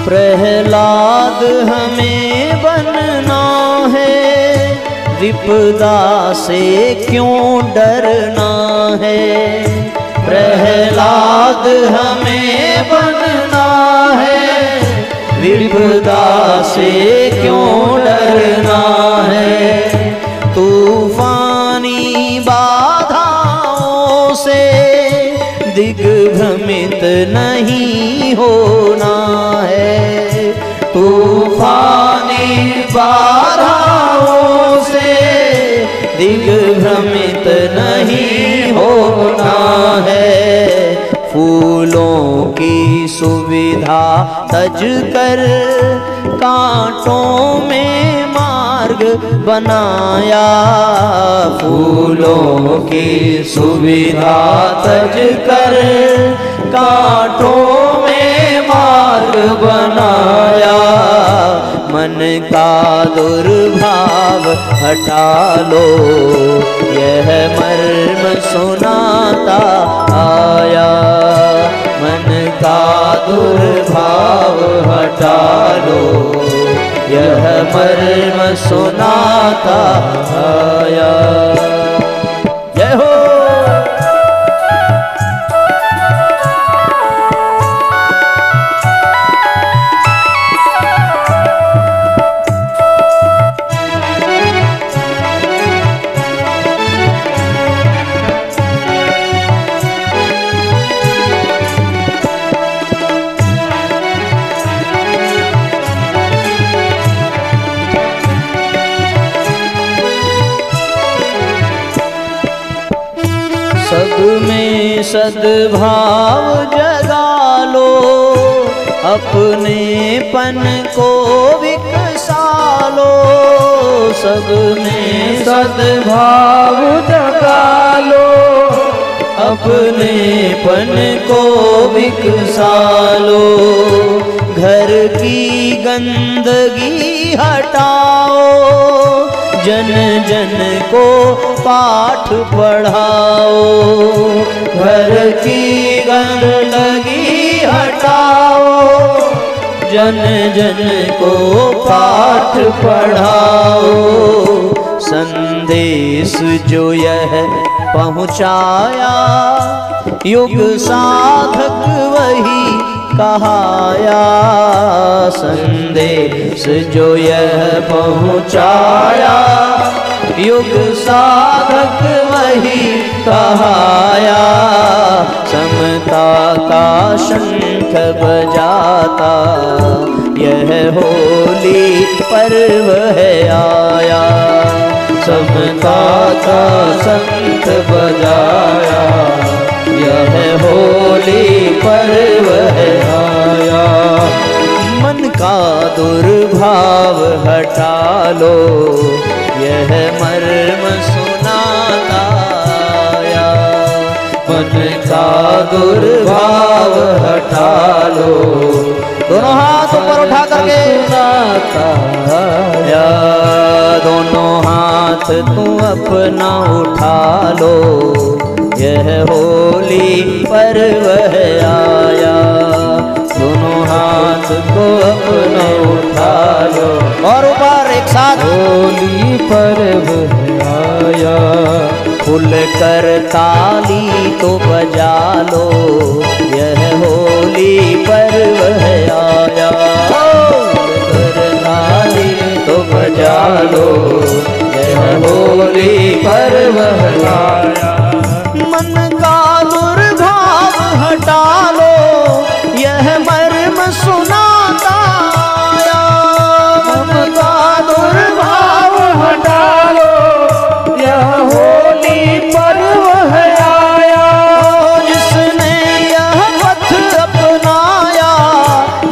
प्रहलाद हमें बनना है, विपदा से क्यों डरना है। प्रहलाद हमें बनना है, विपदा से क्यों डरना है। तूफानी बाधाओं से दिग्भ्रमित नहीं होना है। तूफानी बाधाओं से दिग्भ्रमित नहीं होना है। फूलों की सुविधा तज कर कांटों में मार्ग बनाया। फूलों की सुविधा तज कर कांटों में मार्ग बनाया। मन का दुर्भाव हटा लो, यह मर्म सुनाता आया। मन का दुर्भाव हटा लो, यह मर्म सुनाता आया। जय हो। सब में सद्भाव जगा लो, अपनेपन को विकसा लो। सब में सद्भाव जगा लो, अपनेपन को विकसा लो। घर की गंदगी हटाओ, जन जन को पाठ पढ़ाओ। घर की गंदगी हटाओ, जन जन को पाठ पढ़ाओ। संदेश जो यह पहुँचाया, युग साधक वही कहाया। संदेश जो यह पहुँचाया, युग साधक वही कहाया। समता का शंख बजाता, यह होली पर्व है आया। समता का शंख बजाया, यह होली पर्व है आया। मन का दुर्भाव हटा लो, यह मर्म सुनाता आया। मन का दुर्भाव हटा लो, दोनों हाथ ऊपर उठा करके सुनाता आया। दोनों हाथ तू अपना उठा लो, यह होली पर्व है आया। दोनों हाथ को अपना उठा लो और ऊपर एक साथ। होली पर्व है आया। खुल कर ताली तो बजा लो, यह होली पर्व है आया। खुल कर ताली तो बजा लो, यह यह होली पर्व आया। मन का दुर्भाव हटा लो, यह मर्म सुनाता आया। मन का दुर्भाव हटा लो, यह होली पर्व आया। जिसने यह पथ अपनाया,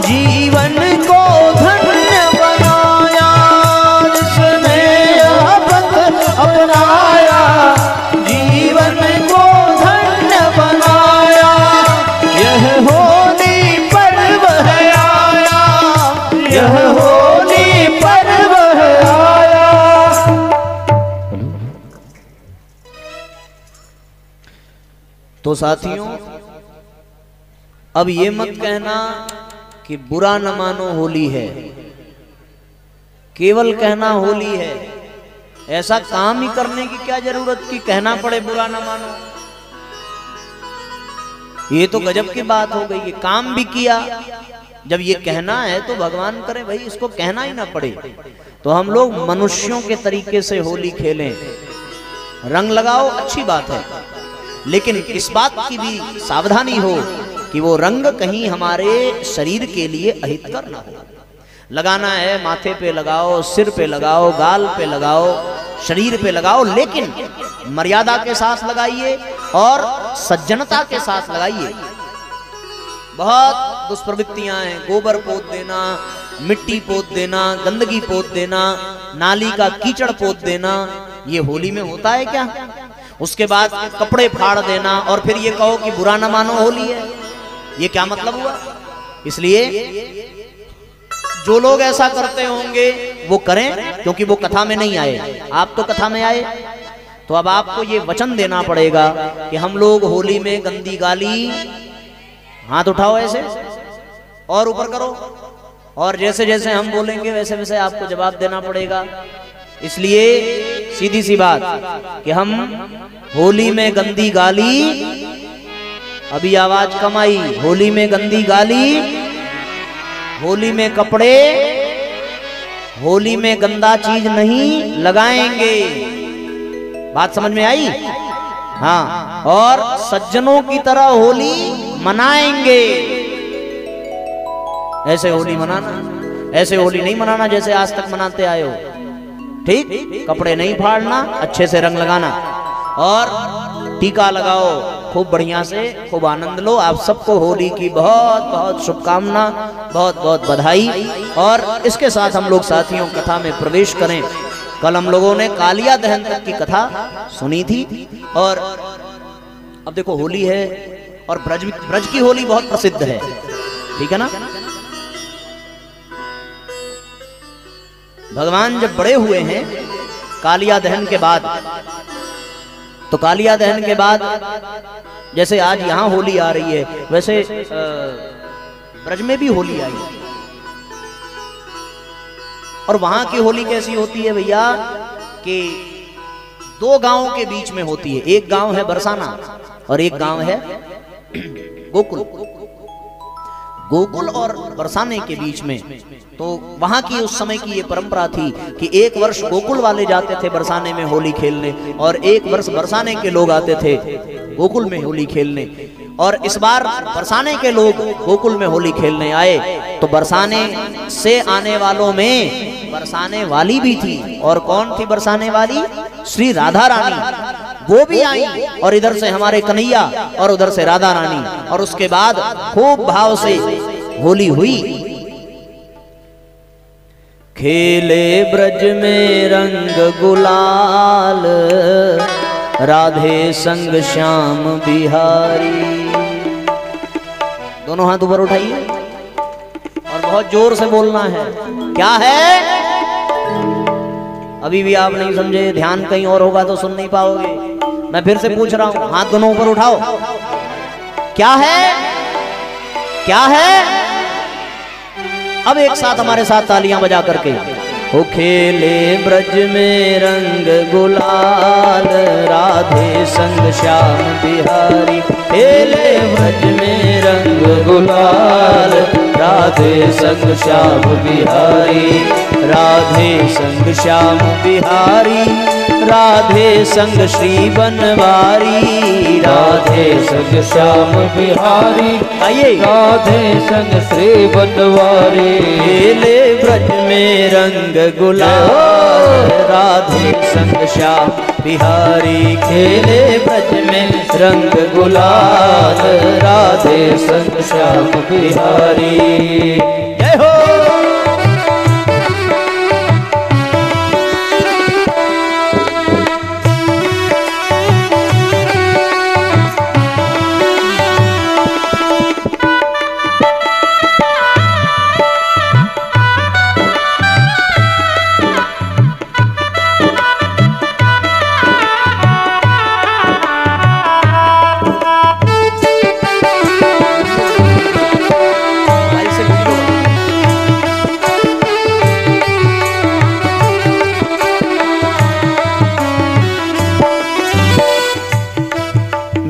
जीवन को धन्य बनाया। जिसने यह पथ अपनाया, जीवन को धन्य बनाया। यह होली पर्व है आया, यह होली पर्व है आया। तो साथियों, अब ये मत कहना कि बुरा न मानो होली है, केवल कहना होली है। ऐसा काम ही करने की क्या जरूरत कि कहना पड़े बुरा न मानो। ये तो गजब की बात हो गई। ये काम भी किया, जब ये कहना है तो भगवान करे भाई इसको कहना ही ना पड़े। तो हम लोग मनुष्यों के तरीके से होली खेलें, रंग लगाओ, अच्छी बात है, लेकिन इस बात की भी सावधानी हो कि वो रंग कहीं हमारे शरीर के लिए अहितकर ना हो। लगाना है माथे पे लगाओ, सिर पे लगाओ, गाल पे लगाओ, शरीर पे लगाओ, लेकिन मर्यादा के साथ लगाइए और सज्जनता के साथ लगाइए। बहुत दुष्प्रवृत्तियां हैं, गोबर पोत देना, मिट्टी पोत देना, गंदगी पोत देना, नाली का कीचड़ पोत देना, ये होली में होता है क्या? उसके बाद कपड़े फाड़ देना और फिर ये कहो कि बुरा न मानो होली है, ये क्या मतलब हुआ? इसलिए जो लोग ऐसा करते होंगे वो करें, क्योंकि वो कथा में नहीं आए, आप तो कथा में आए। तो अब आपको ये वचन देना पड़ेगा कि हम लोग होली में गंदी गाली, हाथ उठाओ ऐसे और ऊपर करो, और जैसे जैसे हम बोलेंगे वैसे वैसे आपको जवाब देना पड़ेगा। इसलिए सीधी सी बात कि हम होली में गंदी गाली, अभी आवाज कम आई, होली में गंदी गाली, होली में कपड़े, होली में गंदा चीज नहीं लगाएंगे। बात समझ में आई? हाँ, और सज्जनों की तरह होली मनाएंगे। ऐसे होली मनाना, ऐसे होली नहीं मनाना जैसे आज तक मनाते आए हो। ठीक, कपड़े नहीं फाड़ना, अच्छे से रंग लगाना और टीका लगाओ खूब बढ़िया से, खूब आनंद लो। आप सबको होली की बहुत बहुत शुभकामना, बहुत बहुत बधाई। और इसके साथ हम लोग साथियों कथा में प्रवेश करें। कल हम लोगों ने कालिया दहन तक की कथा सुनी थी और अब देखो होली है और ब्रज की होली बहुत प्रसिद्ध है, ठीक है ना। भगवान जब बड़े हुए हैं कालिया दहन के बाद, तो कालिया दहन के बाद जैसे आज यहाँ होली आ रही है वैसे ब्रज में भी होली आई। और वहां की होली कैसी होती है भैया कि दो गांवों के बीच में होती है। एक गांव है बरसाना और एक गांव है गोकुल। गोकुल और बरसाने के बीच में, तो वहां की उस समय की ये परंपरा थी कि एक वर्ष गोकुल वाले जाते थे बरसाने में होली खेलने और एक वर्ष बरसाने के लोग आते थे गोकुल में होली खेलने। और इस बार बरसाने के लोग गोकुल में होली खेलने आए, तो बरसाने से आने वालों में बरसाने वाली भी थी। और कौन थी बरसाने वाली? श्री राधा रानी, वो भी आई। और इधर से हमारे कन्हैया और उधर से राधा रानी। और उसके बाद खूब भाव से होली हुई। खेले ब्रज में रंग गुलाल, राधे संग श्याम बिहारी। दोनों हाथ ऊपर उठाइए और बहुत जोर से बोलना है। क्या है? अभी भी आप नहीं समझे, ध्यान कहीं और होगा तो सुन नहीं पाओगे। मैं फिर से पूछ रहा हूं, हाथ दोनों ऊपर उठाओ। क्या है? क्या है? अब एक साथ हमारे साथ तालियां बजा करके। हो खेले ब्रज में रंग गुलाल, राधे संग श्याम बिहारी। खेले ब्रज में रंग गुलाल, राधे संग श्याम बिहारी। राधे संग श्याम बिहारी, राधे संग श्री बनवारी, राधे संग श्याम बिहारी, आइए राधे संग श्री बनवारी, खेले ब्रज में रंग गुलाल, राधे संग श्याम बिहारी, खेले ब्रज में रंग गुलाल, राधे संग श्याम बिहारी। जय हो।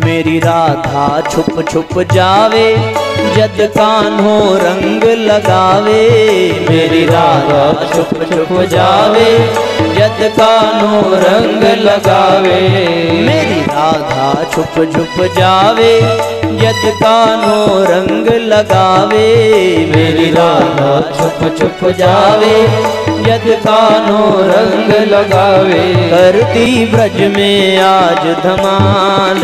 मेरी राधा छुप छुप जावे, जद कान्हो रंग लगावे, मेरी राधा छुप छुप जावे, जद कान्हो रंग लगावे, मेरी राधा छुप छुप जावे, जद कान्हो रंग लगावे, मेरी राधा छुप छुप जावे, जद कान्हो रंग लगावे, करती ब्रज में आज धमाल,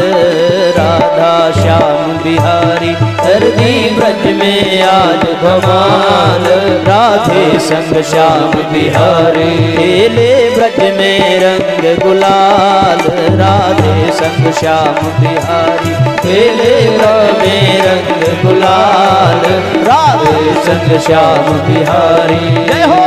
राधा श्याम बिहारी, करती ब्रज में आज धमाल, राधे संग श्याम बिहारी, खेले ब्रज में रंग गुलाल, राधे संग श्याम बिहारी, खेले ब्रज में रंग गुलाल, राधे संग श्याम बिहारी। जय हो।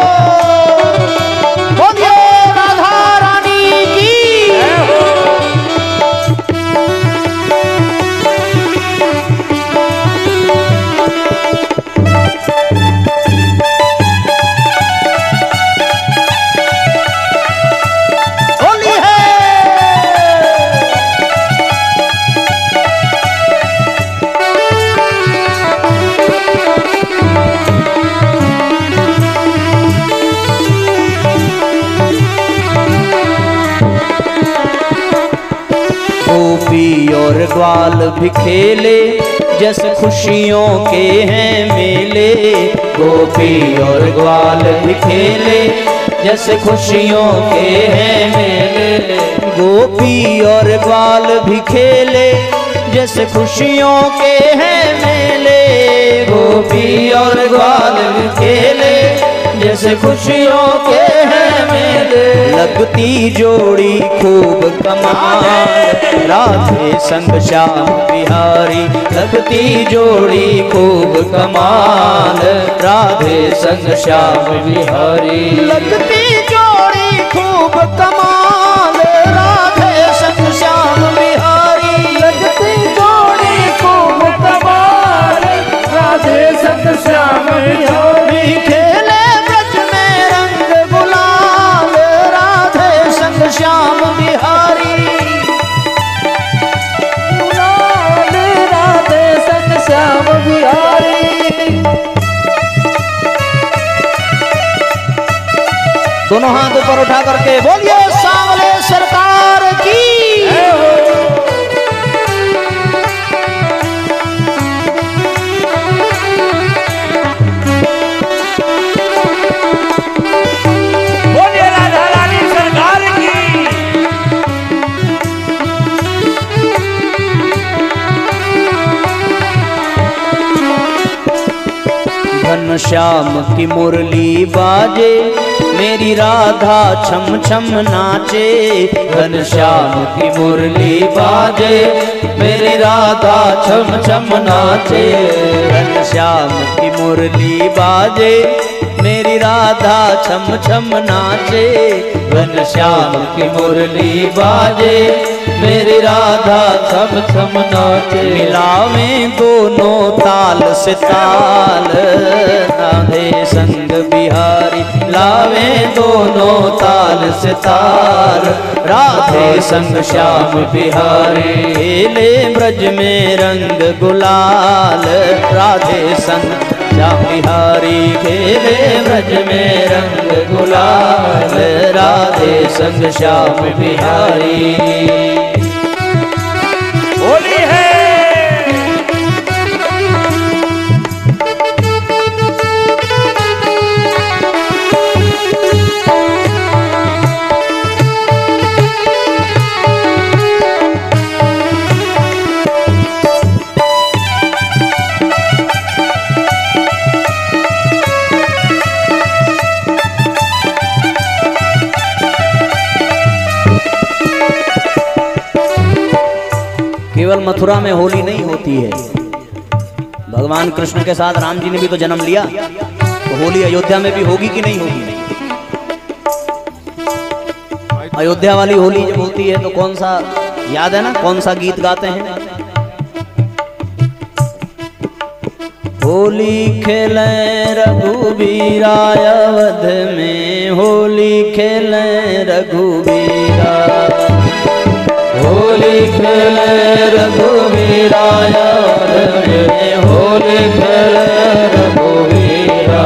और ग्वाल भी खेले, जस खुशियों के हैं मेले, गोपी और ग्वाल भी खेले, जस खुशियों के हैं मेले, गोपी और ग्वाल भी खेले, जस खुशियों के हैं मेले, गोपी और ग्वाल भी खेले, जैसे खुशियों के हैं मेले, लगती जोड़ी खूब कमाल, राधे संग श्याम बिहारी, लगती जोड़ी खूब कमाल, राधे संग श्याम बिहारी, लगती जोड़ी खूब कमाल, राधे संग श्याम बिहारी, लगती जोड़ी खूब कमाल, राधे संग श्याम बिहारी, खेले ब्रज में रंग गुलाल, राधे संग श्याम बिहारी, गुलाल, राधे संग श्याम बिहारी। दोनों हाथ ऊपर उठा करके बोलिए सांवले सरकार की। बोलिए राधा रानी सरकार की। घनश्याम की मुरली बाजे, मेरी राधा छम छम नाचे, घनश्याम की मुरली बाजे, मेरी राधा छम छम नाचे, घनश्याम की मुरली बाजे, मेरी राधा छम छम नाचे, घनश्याम की मुरली बाजे, मेरी राधा छम छम नाचे, मिलावें दोनों ताल से ताल, राधे संग बिहारी, लावें दोनों ताल से ताल, राधे संग श्याम बिहारी, खेले ब्रज में रंग गुलाल, राधे संग श्याम बिहारी खेले ब्रज में रंग गुलाल, राधे संग श्याम बिहारी। होली है। केवल मथुरा में होली नहीं होती है, भगवान कृष्ण के साथ राम जी ने भी तो जन्म लिया, तो होली अयोध्या में भी होगी कि नहीं होगी? अयोध्या वाली होली जब होती है तो कौन सा याद है ना, कौन सा गीत गाते हैं? होली खेले रघुबीरा अवध में, होली खेले रघुबीरा, होली खेले रघुवीरा अवध में, होली खेले रघुवीरा।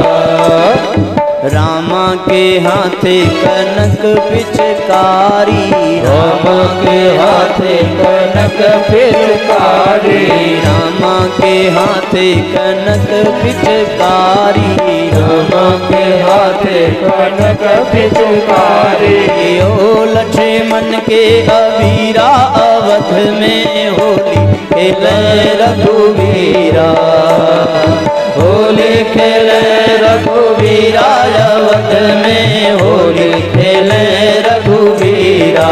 रामा के हाथे कनक पिचकारी, रामा के हाथे कनक पिचकारी, रामा के हाथे कनक पिचकारी, रामा के हाथे कनक पिचकारी। ओ लक्ष्मण के अबीरा अवध में, होली खेले रघुवीरा, होली खेले रघुवीरा अवध में, होली खेले रघुवीरा।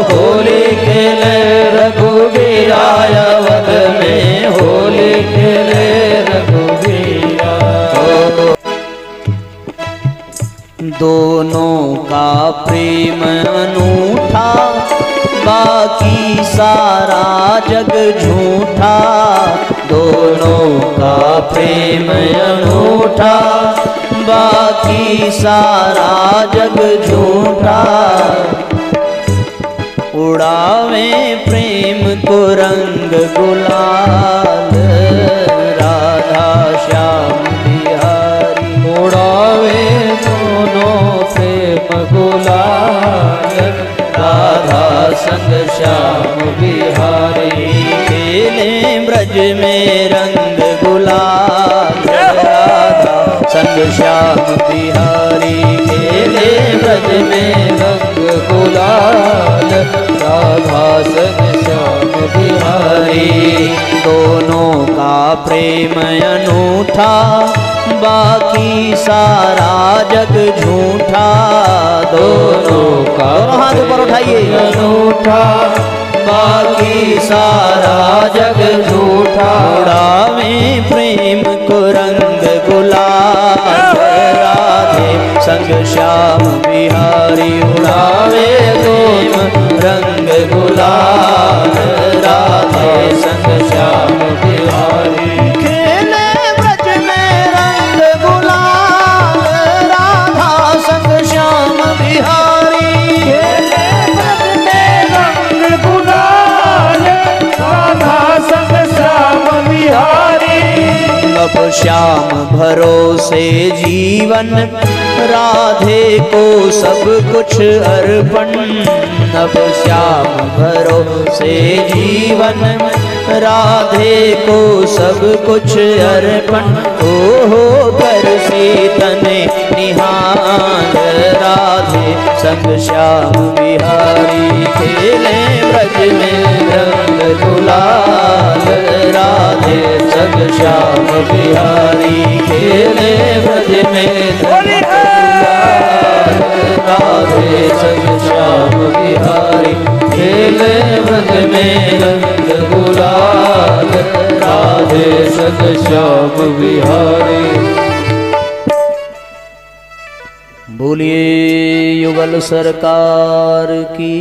होली खेले रघुवीरा अवध में, होली खेले रघुवीरा। दोनों का प्रेम अनूठा, बाकी सारा जग झूठा, दोनों का प्रेम अनूठा, बाकी सारा जग झूठा। उड़ावे प्रेम को रंग गुलाल, राधा श्याम बिहारी। उड़ावे दोनों प्रेम गुलाल, राधा संग श्याम बिहारी। खेले ब्रज में रंग गुलाल, राधा संग श्याम बिहारी। खेले ब्रज में रंग गुलाल, राधा संग श्याम बिहारी। दोनों का प्रेम अनूठा, बाकी सारा जग झूठा, दोनों का हाथ ऊपर उठाइए। अनूठा, बाकी सारा जग झूठा। उड़ावे प्रेम को रंग गुलाल, राधे संग श्याम बिहारी। उड़ावे प्रेम रंग गुलाल, राधे संग श्याम बिहारी। खेले ब्रज में रंग गुलाल, राधा संग श्याम बिहारी। खेले ब्रज में रंग गुलाल, राधा संग श्याम बिहारी। अब श्याम भरोसे जीवन, राधे को सब कुछ अर्पण। अब श्याम भरोसे जीवन, राधे को सब कुछ अर्पण। हो कर सीतन निहाल, राधे संग श्याम बिहारी। खेले ब्रज में रंग गुलाल, राधे संग श्याम बिहारी। खेले ब्रज में राधे संग श्याम बिहारी। खेले ब्रज में रंग गुलाल, राधे संग श्याम बिहारी। बोलिए युगल सरकार की।